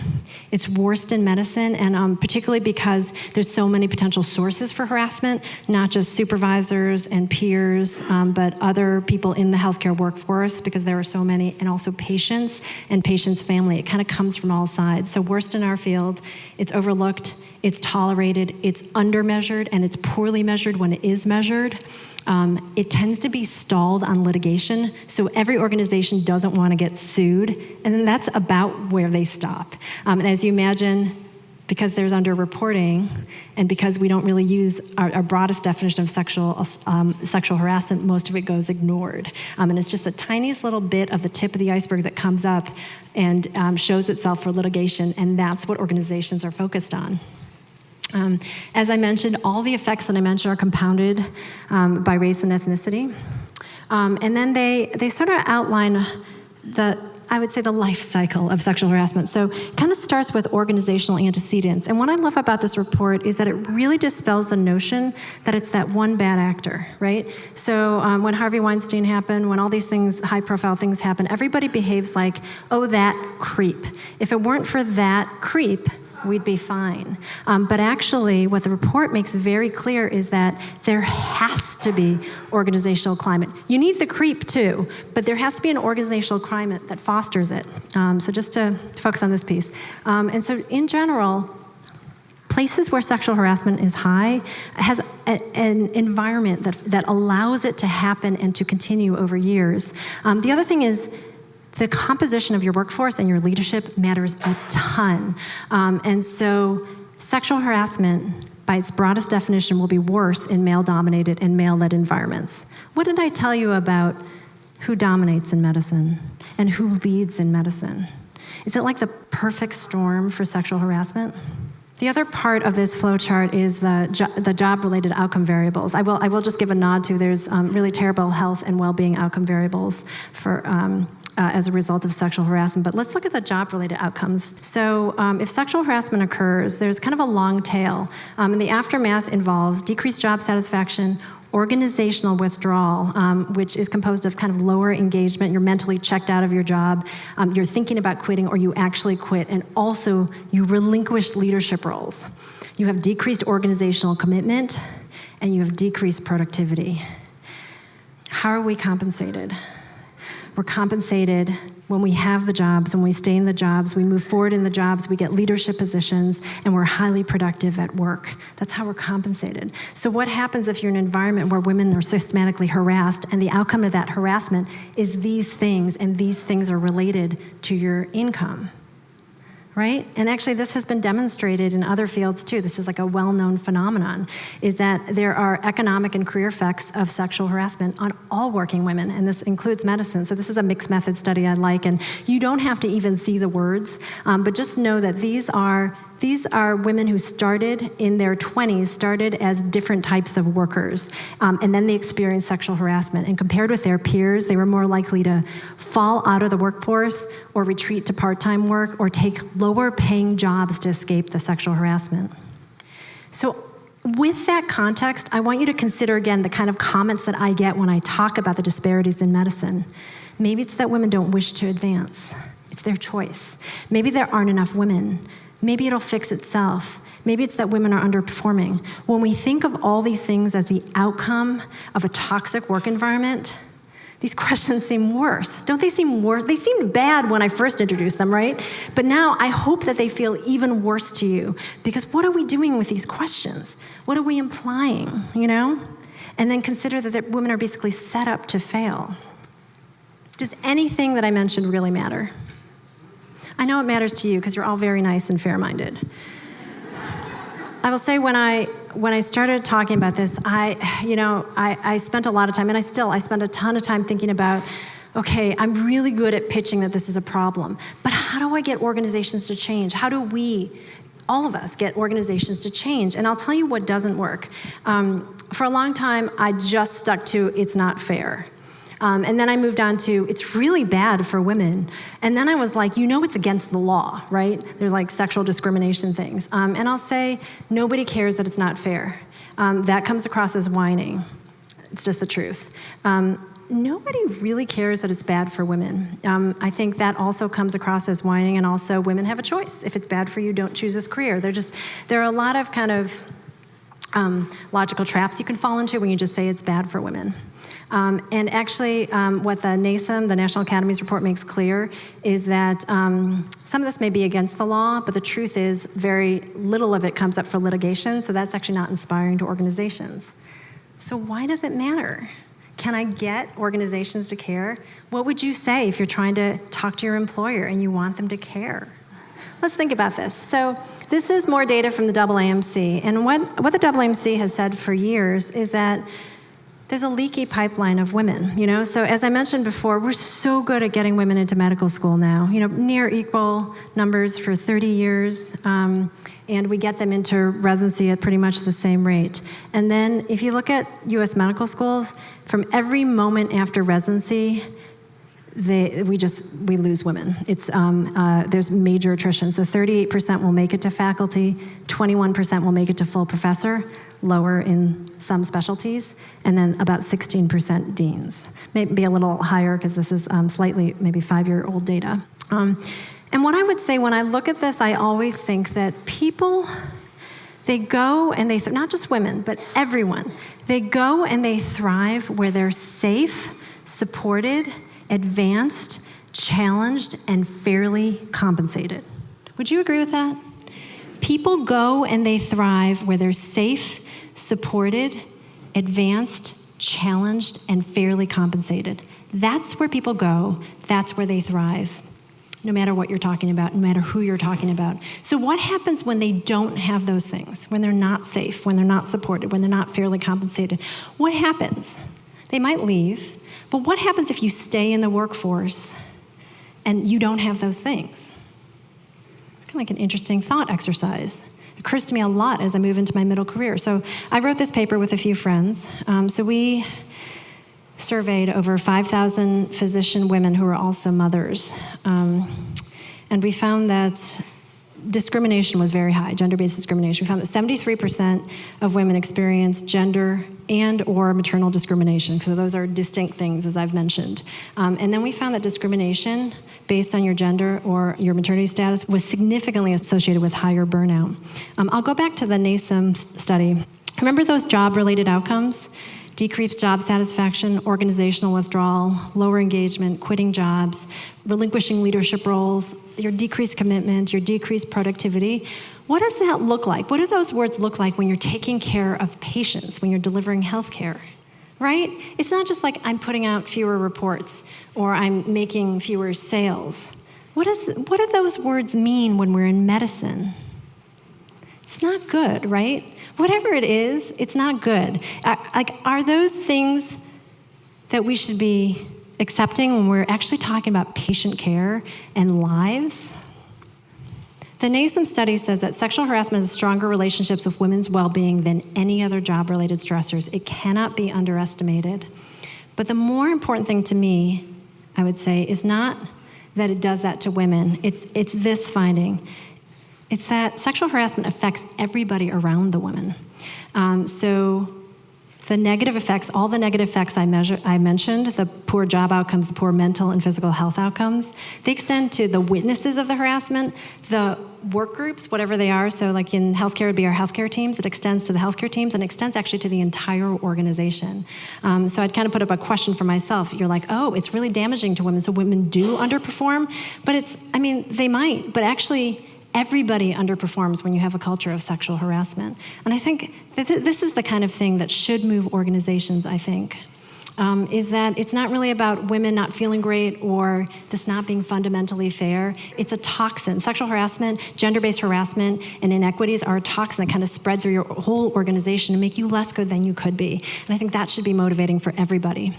It's worst in medicine, and particularly because there's so many potential sources for harassment, not just supervisors and peers, but other people in the healthcare workforce, because there are so many, and also patients and patients' family. It kind of comes from all sides. So worst in our field, it's overlooked, it's tolerated, it's undermeasured, and it's poorly measured when it is measured. It tends to be stalled on litigation, so every organization doesn't want to get sued, and then that's about where they stop. And as you imagine, because there's underreporting, and because we don't really use our broadest definition of sexual harassment, most of it goes ignored. And it's just the tiniest little bit of the tip of the iceberg that comes up and shows itself for litigation, and that's what organizations are focused on. As I mentioned, all the effects that I mentioned are compounded by race and ethnicity. And then they sort of outline I would say the life cycle of sexual harassment. So it kind of starts with organizational antecedents. And what I love about this report is that it really dispels the notion that it's that one bad actor, right? So when Harvey Weinstein happened, when all these things, high-profile things happen, everybody behaves like, oh, that creep. If it weren't for that creep, we'd be fine. But actually, what the report makes very clear is that there has to be organizational climate. You need the creep too, but there has to be an organizational climate that fosters it. So just to focus on this piece. And so in general, places where sexual harassment is high has an environment that allows it to happen and to continue over years. The other thing is, the composition of your workforce and your leadership matters a ton. And so sexual harassment, by its broadest definition, will be worse in male-dominated and male-led environments. What did I tell you about who dominates in medicine and who leads in medicine? Is it like the perfect storm for sexual harassment? The other part of this flowchart is the job-related outcome variables. I will just give a nod to, there's really terrible health and well-being outcome variables for as a result of sexual harassment. But let's look at the job-related outcomes. So if sexual harassment occurs, there's kind of a long tail. And the aftermath involves decreased job satisfaction, organizational withdrawal, which is composed of kind of lower engagement. You're mentally checked out of your job. You're thinking about quitting, or you actually quit. And also, you relinquish leadership roles. You have decreased organizational commitment, and you have decreased productivity. How are we compensated? We're compensated when we have the jobs, when we stay in the jobs, we move forward in the jobs, we get leadership positions, and we're highly productive at work. That's how we're compensated. So what happens if you're in an environment where women are systematically harassed, and the outcome of that harassment is these things, and these things are related to your income? Right? And actually, this has been demonstrated in other fields too. This is like a well-known phenomenon, is that there are economic and career effects of sexual harassment on all working women, and this includes medicine. So this is a mixed method study I like, and you don't have to even see the words, but just know that these are women who started in their 20s, started as different types of workers, and then they experienced sexual harassment. And compared with their peers, they were more likely to fall out of the workforce or retreat to part-time work or take lower paying jobs to escape the sexual harassment. So with that context, I want you to consider again the kind of comments that I get when I talk about the disparities in medicine. Maybe it's that women don't wish to advance. It's their choice. Maybe there aren't enough women. Maybe it'll fix itself. Maybe it's that women are underperforming. When we think of all these things as the outcome of a toxic work environment, these questions seem worse. Don't they seem worse? They seemed bad when I first introduced them, right? But now I hope that they feel even worse to you, because what are we doing with these questions? What are we implying, you know? And then consider that women are basically set up to fail. Does anything that I mentioned really matter? I know it matters to you because you're all very nice and fair-minded. I will say when I started talking about this, I spent a lot of time, and I spend a ton of time thinking about, okay, I'm really good at pitching that this is a problem, but how do I get organizations to change? How do we, all of us, get organizations to change? And I'll tell you what doesn't work. For a long time, I just stuck to it's not fair. And then I moved on to, it's really bad for women. And then I was like, it's against the law, right? There's like sexual discrimination things. And I'll say, nobody cares that it's not fair. that comes across as whining. It's just the truth. Nobody really cares that it's bad for women. I think that also comes across as whining, and also women have a choice. If it's bad for you, don't choose this career. There are a lot of kind of logical traps you can fall into when you just say it's bad for women. And actually, what the NASM, the National Academies Report, makes clear is that some of this may be against the law, but the truth is very little of it comes up for litigation, so that's actually not inspiring to organizations. So why does it matter? Can I get organizations to care? What would you say if you're trying to talk to your employer and you want them to care? Let's think about this. So this is more data from the AAMC. And what the AAMC has said for years is that there's a leaky pipeline of women, So as I mentioned before, we're so good at getting women into medical school now, near equal numbers for 30 years, and we get them into residency at pretty much the same rate. And then if you look at U.S. medical schools, from every moment after residency, we lose women. There's major attrition. So 38% will make it to faculty, 21% will make it to full professor, lower in some specialties, and then about 16% deans. Maybe a little higher because this is slightly maybe 5-year-old data. And what I would say when I look at this, I always think that people, they go and they, not just women, but everyone, they go and they thrive where they're safe, supported, advanced, challenged, and fairly compensated. Would you agree with that? People go and they thrive where they're safe, supported, advanced, challenged, and fairly compensated. That's where people go. That's where they thrive, no matter what you're talking about, no matter who you're talking about. So what happens when they don't have those things, when they're not safe, when they're not supported, when they're not fairly compensated? What happens? They might leave, but what happens if you stay in the workforce and you don't have those things? It's kind of like an interesting thought exercise. It occurs to me a lot as I move into my middle career. So I wrote this paper with a few friends. So we surveyed over 5,000 physician women who are also mothers. And we found that discrimination was very high, gender-based discrimination. We found that 73% of women experience gender and or maternal discrimination, so those are distinct things, as I've mentioned. And then we found that discrimination based on your gender or your maternity status was significantly associated with higher burnout. I'll go back to the NASM study. Remember those job-related outcomes? Decreased job satisfaction, organizational withdrawal, lower engagement, quitting jobs, relinquishing leadership roles, your decreased commitment, your decreased productivity. What does that look like? What do those words look like when you're taking care of patients, when you're delivering healthcare, right? It's not just like I'm putting out fewer reports or I'm making fewer sales. What do those words mean when we're in medicine? It's not good, right? Whatever it is, it's not good. Are those things that we should be accepting when we're actually talking about patient care and lives? The NASM study says that sexual harassment has stronger relationships with women's well-being than any other job-related stressors. It cannot be underestimated. But the more important thing to me, I would say, is not that it does that to women. It's this finding. It's that sexual harassment affects everybody around the woman. So the negative effects, all the negative effects I mentioned, the poor job outcomes, the poor mental and physical health outcomes, they extend to the witnesses of the harassment, the work groups, whatever they are. So like in healthcare, it would be our healthcare teams. It extends to the healthcare teams and extends actually to the entire organization. So I'd kind of put up a question for myself. You're like, oh, it's really damaging to women. So women do underperform, but they might, but actually everybody underperforms when you have a culture of sexual harassment. And I think that this is the kind of thing that should move organizations, I think, is that it's not really about women not feeling great or this not being fundamentally fair. It's a toxin. Sexual harassment, gender-based harassment, and inequities are a toxin that kind of spread through your whole organization and make you less good than you could be. And I think that should be motivating for everybody.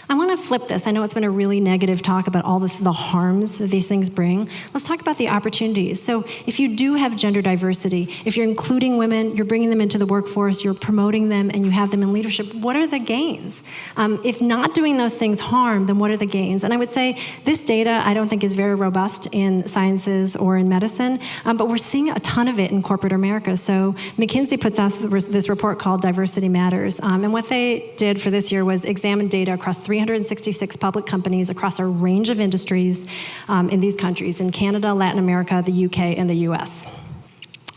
I want to flip this. I know it's been a really negative talk about all the harms that these things bring. Let's talk about the opportunities. So if you do have gender diversity, if you're including women, you're bringing them into the workforce, you're promoting them, and you have them in leadership, what are the gains? If not doing those things harm, then what are the gains? And I would say this data I don't think is very robust in sciences or in medicine, but we're seeing a ton of it in corporate America. So McKinsey puts out this report called Diversity Matters, and what they did for this year was examine data across 366 public companies across a range of industries in these countries, in Canada, Latin America, the UK, and the US.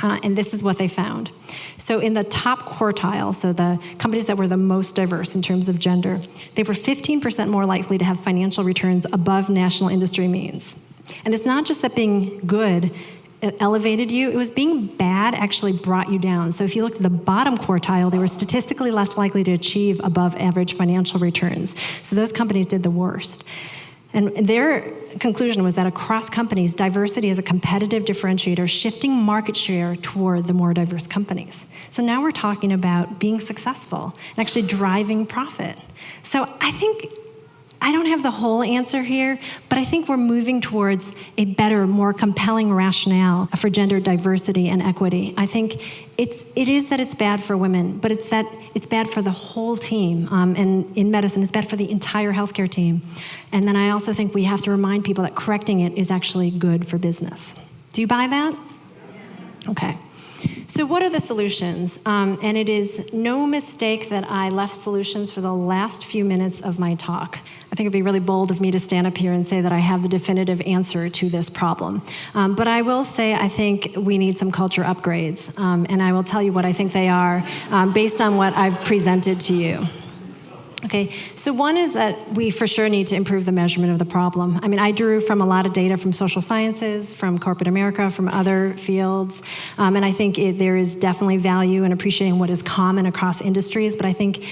And this is what they found. So in the top quartile, so the companies that were the most diverse in terms of gender, they were 15% more likely to have financial returns above national industry means. And it's not just that being good elevated you, it was being bad actually brought you down. So if you look at the bottom quartile, they were statistically less likely to achieve above average financial returns. So those companies did the worst. And their conclusion was that across companies, diversity is a competitive differentiator, shifting market share toward the more diverse companies. So now we're talking about being successful and actually driving profit. So I don't have the whole answer here, but I think we're moving towards a better, more compelling rationale for gender diversity and equity. I think it is that it's bad for women, but it's that it's bad for the whole team. And in medicine, it's bad for the entire healthcare team. And then I also think we have to remind people that correcting it is actually good for business. Do you buy that? Okay. So what are the solutions? And it is no mistake that I left solutions for the last few minutes of my talk. I think it'd be really bold of me to stand up here and say that I have the definitive answer to this problem. But I will say I think we need some culture upgrades. And I will tell you what I think they are based on what I've presented to you. Okay, so one is that we for sure need to improve the measurement of the problem. I mean, I drew from a lot of data from social sciences, from corporate America, from other fields, and I think there is definitely value in appreciating what is common across industries, but I think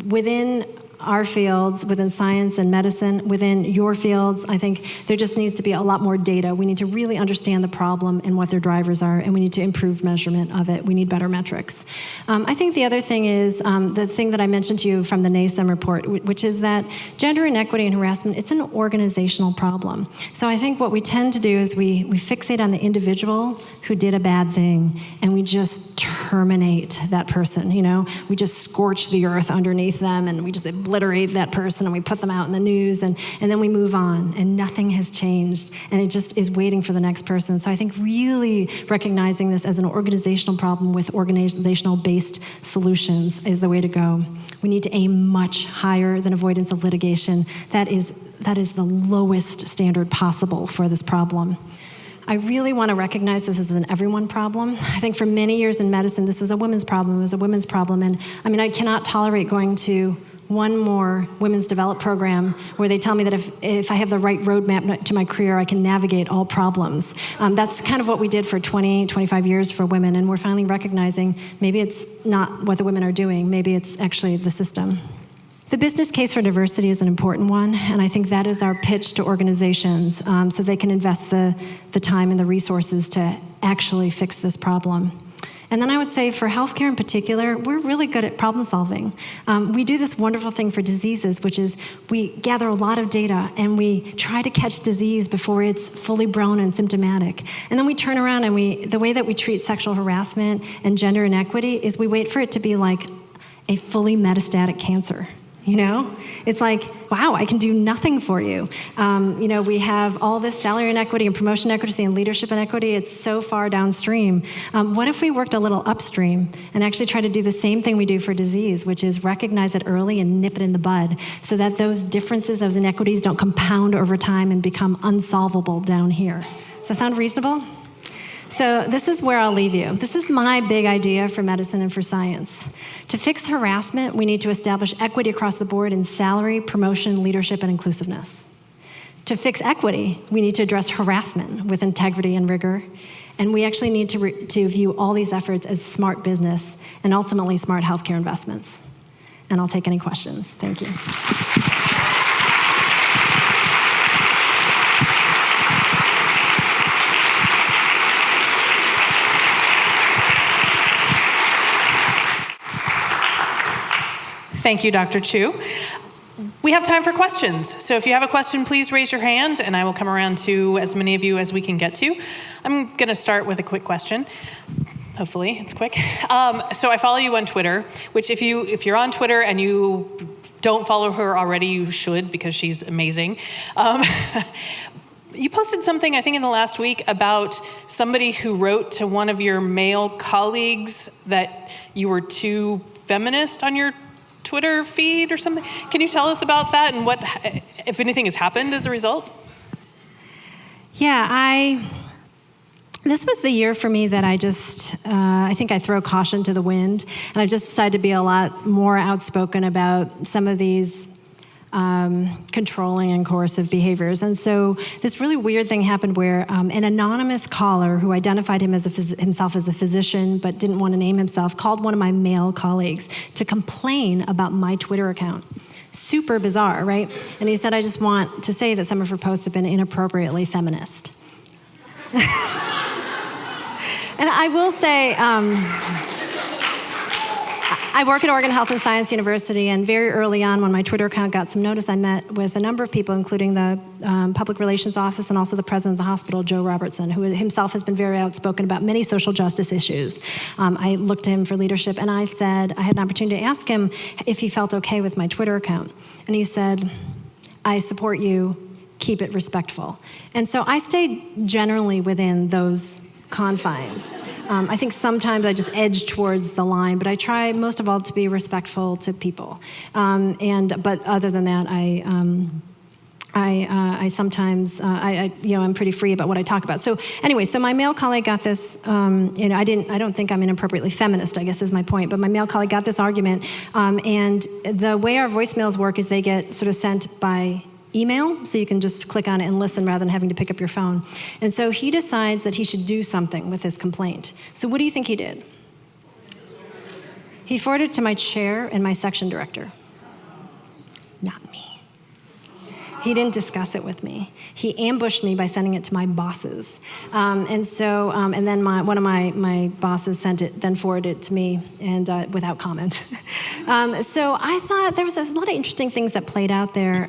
within our fields, within science and medicine, within your fields, I think there just needs to be a lot more data. We need to really understand the problem and what their drivers are, and we need to improve measurement of it. We need better metrics. I think the other thing is the thing that I mentioned to you from the NASEM report, which is that gender inequity and harassment, it's an organizational problem. So I think what we tend to do is we fixate on the individual who did a bad thing, and we just terminate that person, you know? We just scorch the earth underneath them, and we just obliterate that person, and we put them out in the news, and then we move on, and nothing has changed, and it just is waiting for the next person. So I think really recognizing this as an organizational problem with organizational-based solutions is the way to go. We need to aim much higher than avoidance of litigation. That is the lowest standard possible for this problem. I really want to recognize this as an everyone problem. I think for many years in medicine, this was a women's problem. It was a women's problem. And I mean, I cannot tolerate going to one more women's develop program where they tell me that if I have the right roadmap to my career, I can navigate all problems. That's kind of what we did for 20, 25 years for women. And we're finally recognizing maybe it's not what the women are doing. Maybe it's actually the system. The business case for diversity is an important one, and I think that is our pitch to organizations so they can invest the time and the resources to actually fix this problem. And then I would say for healthcare in particular, we're really good at problem solving. We do this wonderful thing for diseases, which is we gather a lot of data and we try to catch disease before it's fully grown and symptomatic. And then we turn around and the way that we treat sexual harassment and gender inequity is we wait for it to be like a fully metastatic cancer. You know, it's like, wow, I can do nothing for you. You know, we have all this salary inequity and promotion equity and leadership inequity. It's so far downstream. What if we worked a little upstream and actually try to do the same thing we do for disease, which is recognize it early and nip it in the bud so that those differences, those inequities don't compound over time and become unsolvable down here. Does that sound reasonable? So this is where I'll leave you. This is my big idea for medicine and for science. To fix harassment, we need to establish equity across the board in salary, promotion, leadership, and inclusiveness. To fix equity, we need to address harassment with integrity and rigor. And we actually need to view all these efforts as smart business and ultimately smart healthcare investments. And I'll take any questions. Thank you. Thank you, Dr. Chu. We have time for questions. So if you have a question, please raise your hand, and I will come around to as many of you as we can get to. I'm going to start with a quick question. Hopefully, it's quick. So I follow you on Twitter, which if you're on Twitter and you don't follow her already, you should, because she's amazing. You posted something, I think, in the last week about somebody who wrote to one of your male colleagues that you were too feminist on your Twitter feed or something. Can you tell us about that and what, if anything, has happened as a result? Yeah, this was the year for me that I think I throw caution to the wind, and I've just decided to be a lot more outspoken about some of these controlling and coercive behaviors. And so this really weird thing happened where an anonymous caller who identified himself as a physician but didn't want to name himself called one of my male colleagues to complain about my Twitter account. Super bizarre, right? And he said, I just want to say that some of her posts have been inappropriately feminist. And I will say, I work at Oregon Health and Science University, and very early on when my Twitter account got some notice, I met with a number of people, including the Public Relations Office and also the president of the hospital, Joe Robertson, who himself has been very outspoken about many social justice issues. I looked to him for leadership, and I had an opportunity to ask him if he felt okay with my Twitter account. And he said, I support you, keep it respectful. And so I stayed generally within those confines. I think sometimes I just edge towards the line, but I try most of all to be respectful to people. But other than that, I sometimes, I'm pretty free about what I talk about. So anyway, so my male colleague got this, I don't think I'm inappropriately feminist, I guess is my point, but my male colleague got this argument, and the way our voicemails work is they get sort of sent by email, so you can just click on it and listen rather than having to pick up your phone. And so he decides that he should do something with his complaint. So what do you think he did? He forwarded it to my chair and my section director. Not me. He didn't discuss it with me. He ambushed me by sending it to my bosses. And then one of my bosses then forwarded it to me, and without comment. So I thought there was a lot of interesting things that played out there.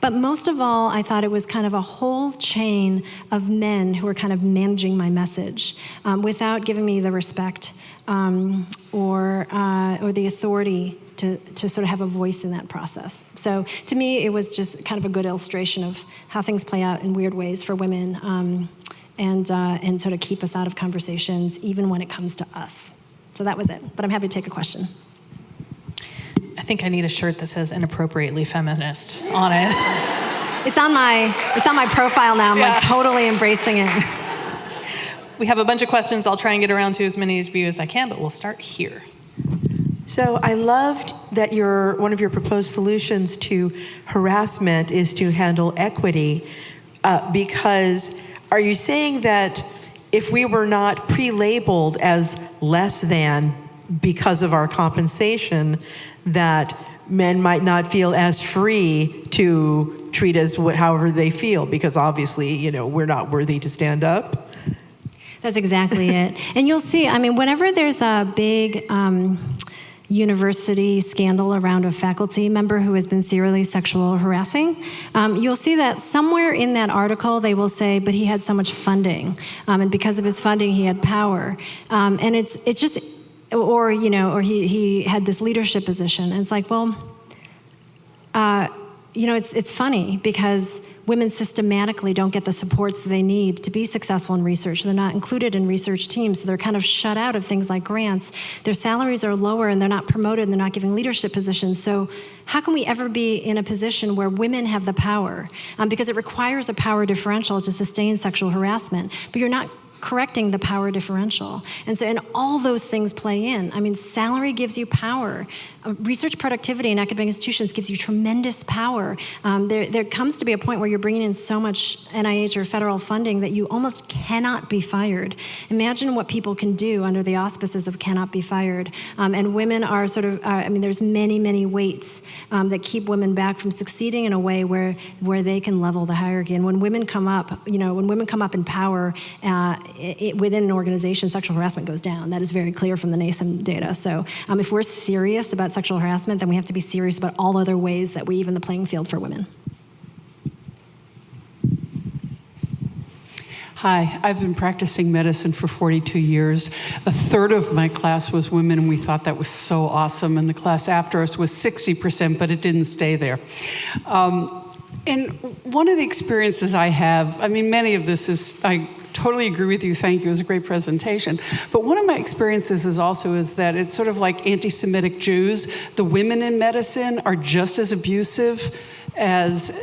But most of all, I thought it was kind of a whole chain of men who were kind of managing my message without giving me the respect or the authority to sort of have a voice in that process. So to me, it was just kind of a good illustration of how things play out in weird ways for women, and sort of keep us out of conversations, even when it comes to us. So that was it. But I'm happy to take a question. I think I need a shirt that says "inappropriately feminist" on it. It's on my profile now. I'm like totally embracing it. We have a bunch of questions. I'll try and get around to as many of you as I can, but we'll start here. So I loved that one of your proposed solutions to harassment is to handle equity, because are you saying that if we were not pre-labeled as less than because of our compensation, that men might not feel as free to treat us however they feel, because obviously, we're not worthy to stand up? That's exactly it. And you'll see, whenever there's a big university scandal around a faculty member who has been serially sexual harassing, you'll see that somewhere in that article they will say, but he had so much funding, and because of his funding he had power, and it's just, or he had this leadership position. And it's like, well, it's funny because women systematically don't get the supports that they need to be successful in research. They're not included in research teams, so they're kind of shut out of things like grants. Their salaries are lower and they're not promoted and they're not given leadership positions. So how can we ever be in a position where women have the power? Because it requires a power differential to sustain sexual harassment, but you're not correcting the power differential. And all those things play in. Salary gives you power. Research productivity in academic institutions gives you tremendous power. There comes to be a point where you're bringing in so much NIH or federal funding that you almost cannot be fired. Imagine what people can do under the auspices of cannot be fired. And women are there's many, many weights that keep women back from succeeding in a way where they can level the hierarchy. And when women come up, in power, within an organization, sexual harassment goes down. That is very clear from the NASEM data. So if we're serious about about sexual harassment, then we have to be serious about all other ways that we even the playing field for women. Hi, I've been practicing medicine for 42 years. A third of my class was women, and we thought that was so awesome. And the class after us was 60%, but it didn't stay there. And one of the experiences I have, I mean, many of this is, I totally agree with you, thank you, it was a great presentation. But one of my experiences is that it's sort of like anti-Semitic Jews. The women in medicine are just as abusive as,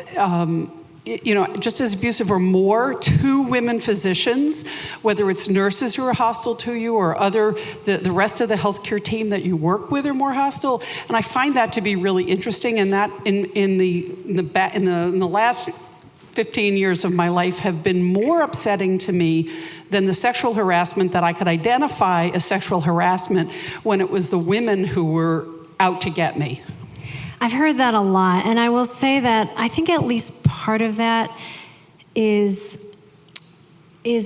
just as abusive or more to women physicians, whether it's nurses who are hostile to you or the rest of the healthcare team that you work with are more hostile. And I find that to be really interesting, and that in the last 15 years of my life have been more upsetting to me than the sexual harassment that I could identify as sexual harassment when it was the women who were out to get me. I've heard that a lot, and I will say that I think at least part of that is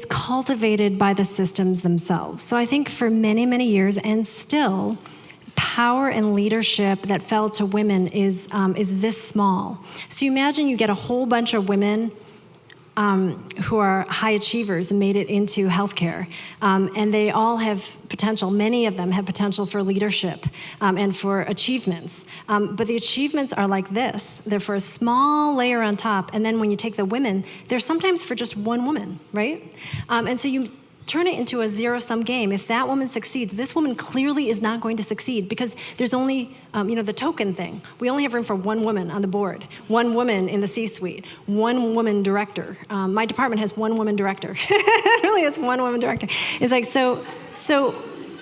cultivated by the systems themselves. So I think for many, many years, and still, power and leadership that fell to women is this small. So you imagine you get a whole bunch of women who are high achievers and made it into healthcare. And they all have potential, many of them have potential for leadership and for achievements. But the achievements are like this. They're for a small layer on top. And then when you take the women, they're sometimes for just one woman, right? And so you turn it into a zero-sum game. If that woman succeeds, this woman clearly is not going to succeed because there's only, the token thing. We only have room for one woman on the board, one woman in the C-suite, one woman director. My department has one woman director. It really is one woman director. It's like, so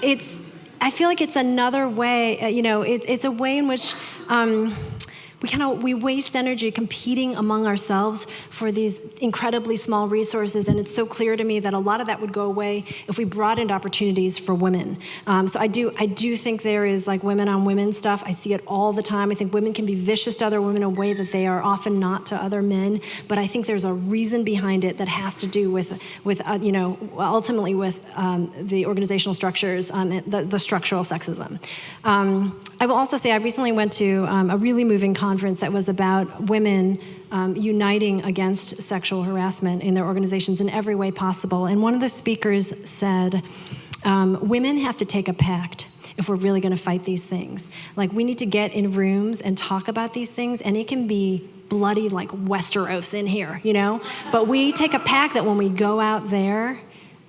it's, I feel like it's another way, it's a way in which we waste energy competing among ourselves for these incredibly small resources, and it's so clear to me that a lot of that would go away if we broadened opportunities for women. So I do think there is like women on women stuff. I see it all the time. I think women can be vicious to other women in a way that they are often not to other men, but I think there's a reason behind it that has to do with ultimately with the organizational structures, the structural sexism. I will also say I recently went to a really moving conference that was about women uniting against sexual harassment in their organizations in every way possible. And one of the speakers said, women have to take a pact if we're really going to fight these things. Like, we need to get in rooms and talk about these things, and it can be bloody like Westeros in here, But we take a pact that when we go out there,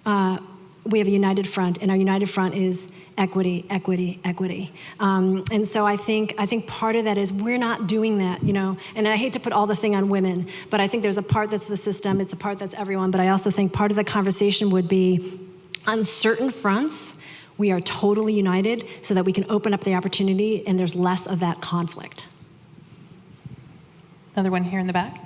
we have a united front, and our united front is equity, equity, equity. And so I think part of that is we're not doing that, and I hate to put all the thing on women, but I think there's a part that's the system, it's a part that's everyone, but I also think part of the conversation would be on certain fronts, we are totally united so that we can open up the opportunity and there's less of that conflict. Another one here in the back.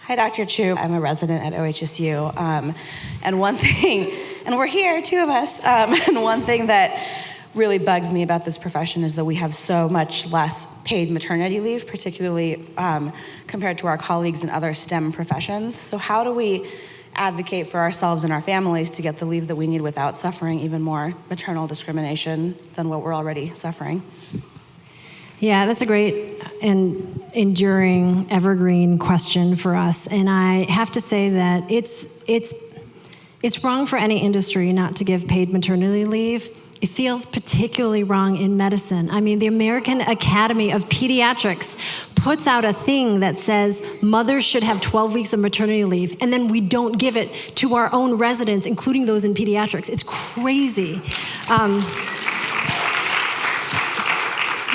Hi, Dr. Chu. I'm a resident at OHSU. And one thing, and we're here, two of us, and one thing that really bugs me about this profession is that we have so much less paid maternity leave, particularly compared to our colleagues in other STEM professions. So how do we advocate for ourselves and our families to get the leave that we need without suffering even more maternal discrimination than what we're already suffering? Yeah, that's a great and enduring, evergreen question for us. And I have to say that it's wrong for any industry not to give paid maternity leave. It feels particularly wrong in medicine. I mean, the American Academy of Pediatrics puts out a thing that says mothers should have 12 weeks of maternity leave, and then we don't give it to our own residents, including those in pediatrics. It's crazy.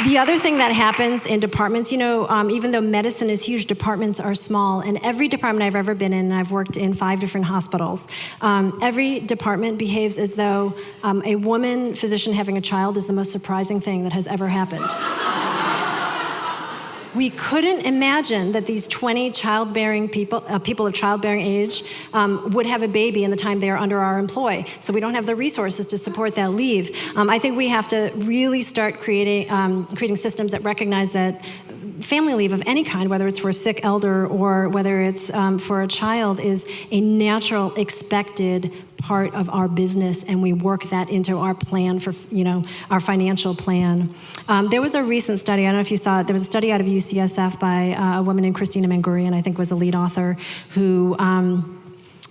The other thing that happens in departments, even though medicine is huge, departments are small. And every department I've ever been in, and I've worked in 5 different hospitals, every department behaves as though a woman physician having a child is the most surprising thing that has ever happened. We couldn't imagine that these 20 childbearing people of childbearing age, would have a baby in the time they are under our employ. So we don't have the resources to support that leave. I think we have to really start creating systems that recognize that family leave of any kind, whether it's for a sick elder or whether it's for a child, is a natural, expected part of our business, and we work that into our plan for, our financial plan. There was a recent study, I don't know if you saw it, there was a study out of UCSF by a woman named Christina Mangurian, I think was the lead author, who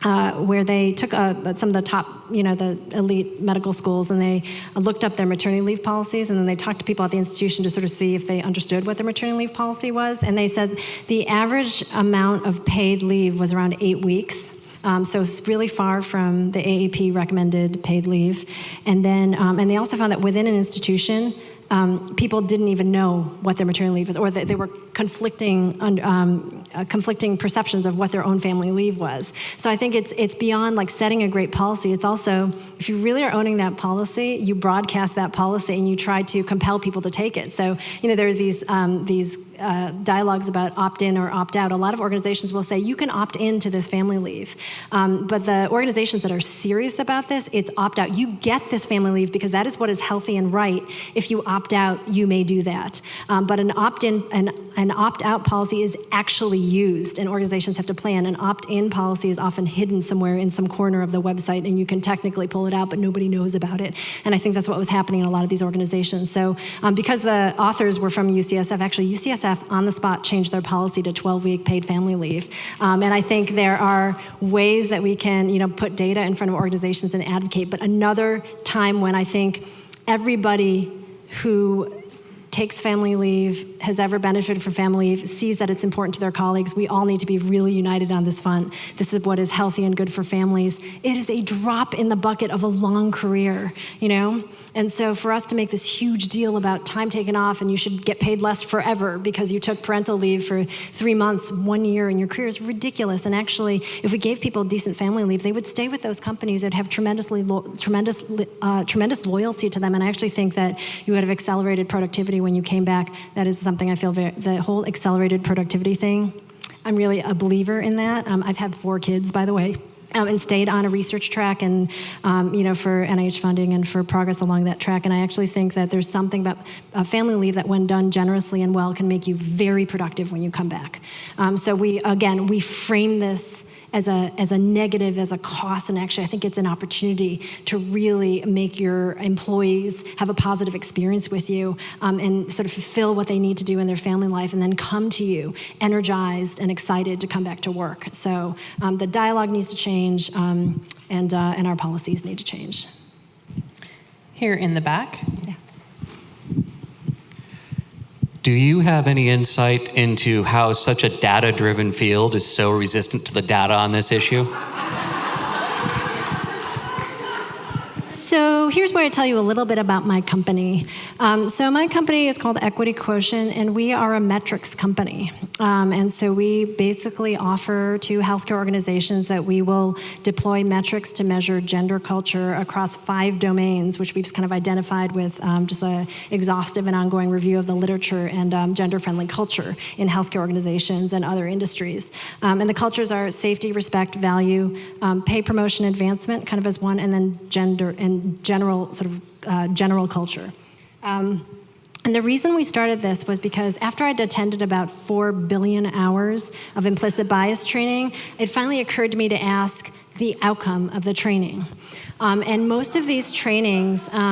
where they took some of the top, the elite medical schools, and they looked up their maternity leave policies, and then they talked to people at the institution to sort of see if they understood what their maternity leave policy was. And they said the average amount of paid leave was around 8 weeks. So it's really far from the AAP recommended paid leave. And then, and they also found that within an institution, people didn't even know what their maternity leave was, or that they were conflicting perceptions of what their own family leave was. So I think it's beyond like setting a great policy. It's also, if you really are owning that policy, you broadcast that policy and you try to compel people to take it. So, there are these dialogues about opt-in or opt-out. A lot of organizations will say, you can opt in to this family leave. But the organizations that are serious about this, it's opt-out. You get this family leave because that is what is healthy and right. If you opt out, you may do that. But an opt-in and an opt-out policy is actually used, and organizations have to plan. An opt-in policy is often hidden somewhere in some corner of the website, and you can technically pull it out, but nobody knows about it. And I think that's what was happening in a lot of these organizations. So because the authors were from UCSF, actually UCSF on the spot changed their policy to 12-week paid family leave. And I think there are ways that we can, put data in front of organizations and advocate. But another time when I think everybody who takes family leave, has ever benefited from family leave, sees that it's important to their colleagues. We all need to be really united on this front. This is what is healthy and good for families. It is a drop in the bucket of a long career, And so for us to make this huge deal about time taken off and you should get paid less forever because you took parental leave for 3 months, 1 year in your career is ridiculous. And actually, if we gave people decent family leave, they would stay with those companies that have tremendous loyalty to them. And I actually think that you would have accelerated productivity when you came back. That is something I feel the whole accelerated productivity thing, I'm really a believer in that. I've had 4 kids, by the way. And stayed on a research track and, for NIH funding and for progress along that track. And I actually think that there's something about family leave that when done generously and well can make you very productive when you come back. So we frame this as a negative, as a cost, and actually I think it's an opportunity to really make your employees have a positive experience with you and sort of fulfill what they need to do in their family life and then come to you energized and excited to come back to work. So the dialogue needs to change and our policies need to change. Here in the back. Yeah. Do you have any insight into how such a data-driven field is so resistant to the data on this issue? So here's where I tell you a little bit about my company. So my company is called Equity Quotient, and we are a metrics company. And so we basically offer to healthcare organizations that we will deploy metrics to measure gender culture across 5 domains, which we've kind of identified with just an exhaustive and ongoing review of the literature and gender-friendly culture in healthcare organizations and other industries. And the cultures are safety, respect, value, pay, promotion, advancement, kind of as one, and then gender and general sort of general culture. And the reason we started this was because after I'd attended about 4 billion hours of implicit bias training, it finally occurred to me to ask the outcome of the training. And most of these trainings, have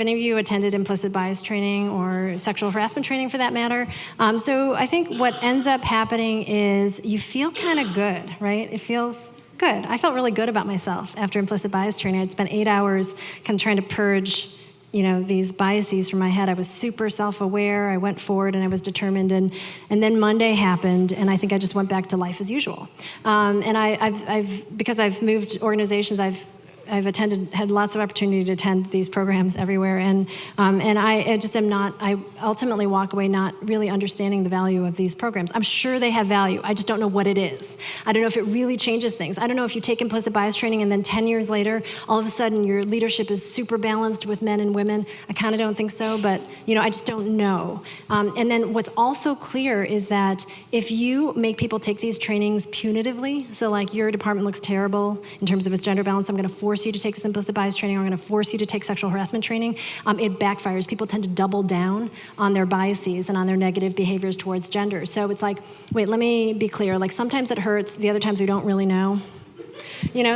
any of you attended implicit bias training or sexual harassment training for that matter? So I think what ends up happening is you feel kind of good, right? It feels good. I felt really good about myself after implicit bias training. I'd spent 8 hours kind of trying to purge, these biases from my head. I was super self-aware. I went forward and I was determined. And then Monday happened, and I think I just went back to life as usual. And because I've moved organizations, I've had lots of opportunity to attend these programs everywhere, and I ultimately walk away not really understanding the value of these programs. I'm sure they have value. I just don't know what it is. I don't know if it really changes things. I don't know if you take implicit bias training and then 10 years later, all of a sudden your leadership is super balanced with men and women. I kind of don't think so, but I just don't know. And then what's also clear is that if you make people take these trainings punitively, so like your department looks terrible in terms of its gender balance, I'm going to force force you to take this implicit bias training, or I'm going to force you to take sexual harassment training, it backfires. People tend to double down on their biases and on their negative behaviors towards gender. So it's like, wait, let me be clear. Like, sometimes it hurts, the other times we don't really know.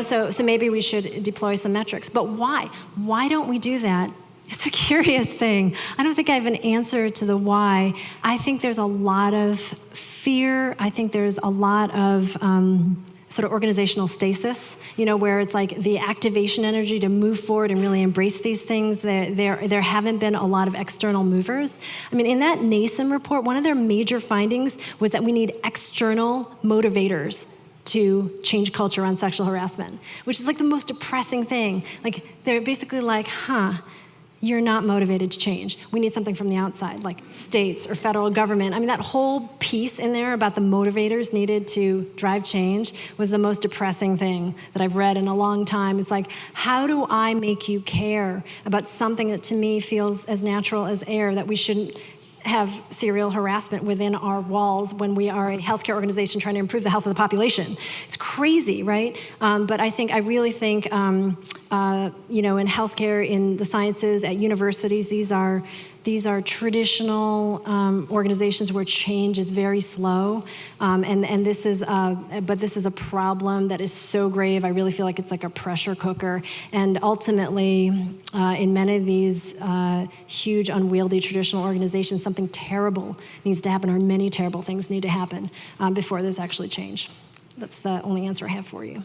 So maybe we should deploy some metrics. But why? Why don't we do that? It's a curious thing. I don't think I have an answer to the why. I think there's a lot of fear. I think there's a lot of sort of organizational stasis, where it's like the activation energy to move forward and really embrace these things. There haven't been a lot of external movers. I mean, in that NASEM report, one of their major findings was that we need external motivators to change culture on sexual harassment, which is like the most depressing thing. Like, they're basically like, you're not motivated to change. We need something from the outside, like states or federal government. I mean, that whole piece in there about the motivators needed to drive change was the most depressing thing that I've read in a long time. It's like, how do I make you care about something that to me feels as natural as air, that we shouldn't have serial harassment within our walls when we are a healthcare organization trying to improve the health of the population? It's crazy, right? But I really think, in healthcare, in the sciences, at universities, these are traditional organizations where change is very slow, and this is a problem that is so grave. I really feel like it's like a pressure cooker, and ultimately, in many of these huge, unwieldy traditional organizations, something terrible needs to happen, or many terrible things need to happen before there's actually change. That's the only answer I have for you.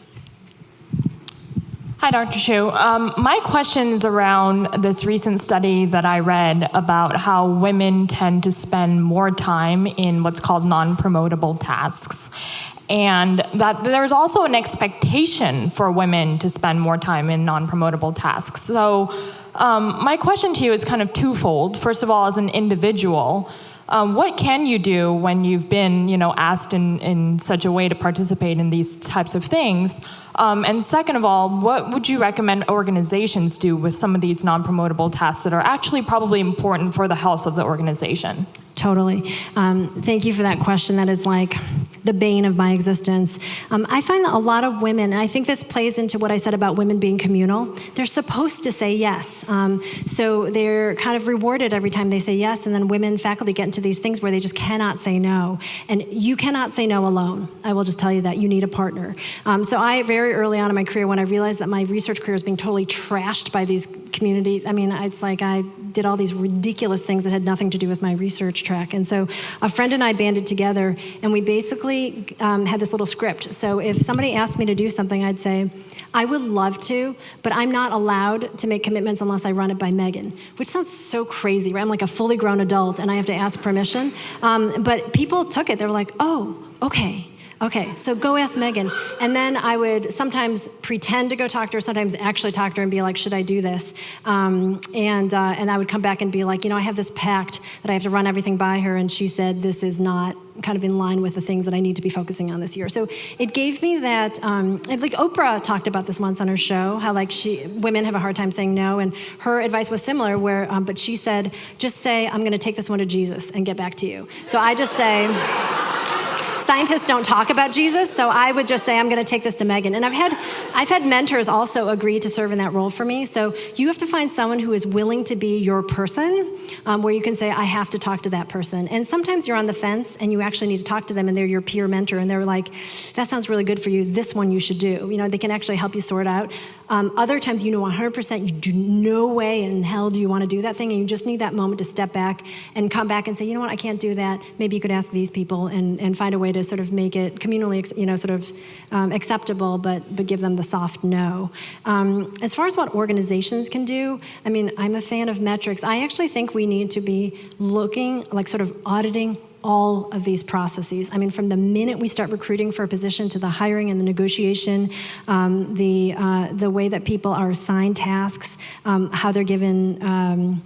Hi, Dr. Chu. My question is around this recent study that I read about how women tend to spend more time in what's called non-promotable tasks, and that there's also an expectation for women to spend more time in non-promotable tasks. So my question to you is kind of twofold. First of all, as an individual, what can you do when you've been, asked in such a way to participate in these types of things? And second of all, what would you recommend organizations do with some of these non-promotable tasks that are actually probably important for the health of the organization? Totally. Thank you for that question. That is like the bane of my existence. I find that a lot of women, and I think this plays into what I said about women being communal, they're supposed to say yes. So they're kind of rewarded every time they say yes, and then women faculty get into these things where they just cannot say no. And you cannot say no alone. I will just tell you that. You need a partner. So I, very early on in my career, when I realized that my research career was being totally trashed by these communities, it's like I did all these ridiculous things that had nothing to do with my research track. And so a friend and I banded together, and we basically had this little script. So if somebody asked me to do something, I'd say, I would love to, but I'm not allowed to make commitments unless I run it by Megan, which sounds so crazy, right? I'm like a fully grown adult, and I have to ask permission. But people took it. They were like, oh, okay, so go ask Megan. And then I would sometimes pretend to go talk to her, sometimes actually talk to her and be like, should I do this? And I would come back and be like, I have this pact that I have to run everything by her, and she said this is not kind of in line with the things that I need to be focusing on this year. So it gave me that, like Oprah talked about this once on her show, how like women have a hard time saying no, and her advice was similar, but she said, just say, I'm gonna take this one to Jesus and get back to you. So I just say, scientists don't talk about Jesus, so I would just say, I'm going to take this to Megan. And I've had mentors also agree to serve in that role for me. So you have to find someone who is willing to be your person, where you can say, I have to talk to that person. And sometimes you're on the fence and you actually need to talk to them, and they're your peer mentor, and they're like, that sounds really good for you. This one you should do. They can actually help you sort out. Other times, 100% you do no way in hell do you want to do that thing, and you just need that moment to step back and come back and say, you know what, I can't do that. Maybe you could ask these people and find a way to sort of make it communally, acceptable, but give them the soft no. As far as what organizations can do, I'm a fan of metrics. I actually think we need to be looking, like sort of auditing all of these processes. From the minute we start recruiting for a position to the hiring and the negotiation, the way that people are assigned tasks, how they're given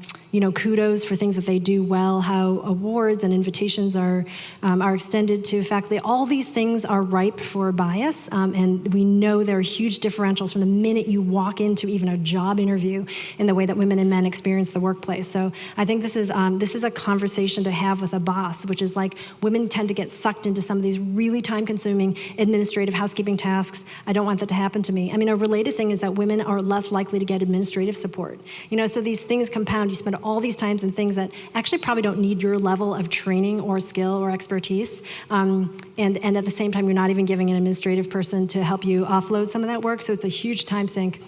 kudos for things that they do well, how awards and invitations are extended to faculty. All these things are ripe for bias, and we know there are huge differentials from the minute you walk into even a job interview in the way that women and men experience the workplace. So I think this is a conversation to have with a boss, which is like women tend to get sucked into some of these really time-consuming administrative housekeeping tasks. I don't want that to happen to me. I mean, a related thing is that women are less likely to get administrative support. So these things compound. You spend all these times in things that actually probably don't need your level of training or skill or expertise. And at the same time, you're not even giving an administrative person to help you offload some of that work. So it's a huge time sink.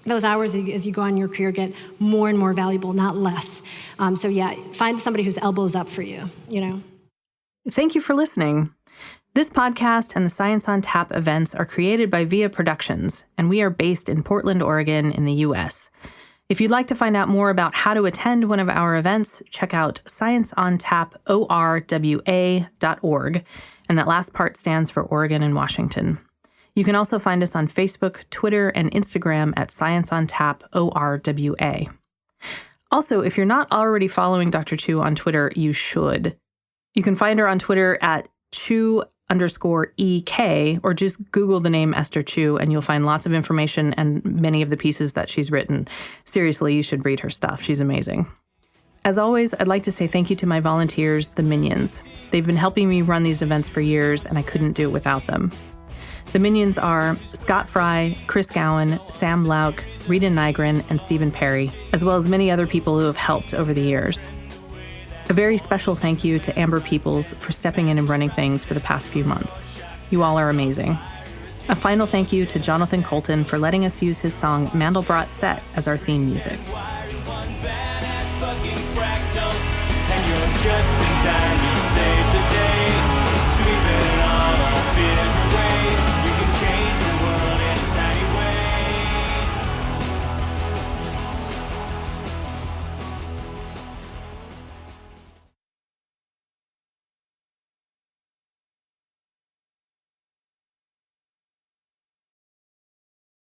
Those hours as you go on in your career get more and more valuable, not less. So yeah, find somebody whose elbow's up for you, Thank you for listening. This podcast and the Science on Tap events are created by VIA Productions, and we are based in Portland, Oregon in the U.S. If you'd like to find out more about how to attend one of our events, check out scienceontaporwa.org, and that last part stands for Oregon and Washington. You can also find us on Facebook, Twitter, and Instagram at scienceontaporwa. Also, if you're not already following Dr. Chu on Twitter, you should. You can find her on Twitter at Chu_EK, or just Google the name Esther Chu, and you'll find lots of information and many of the pieces that she's written. Seriously, you should read her stuff. She's amazing. As always, I'd like to say thank you to my volunteers, the Minions. They've been helping me run these events for years, and I couldn't do it without them. The Minions are Scott Fry, Chris Gowan, Sam Lauk, Rita Nygren, and Stephen Perry, as well as many other people who have helped over the years. A very special thank you to Amber Peoples for stepping in and running things for the past few months. You all are amazing. A final thank you to Jonathan Coulton for letting us use his song Mandelbrot Set as our theme music. Just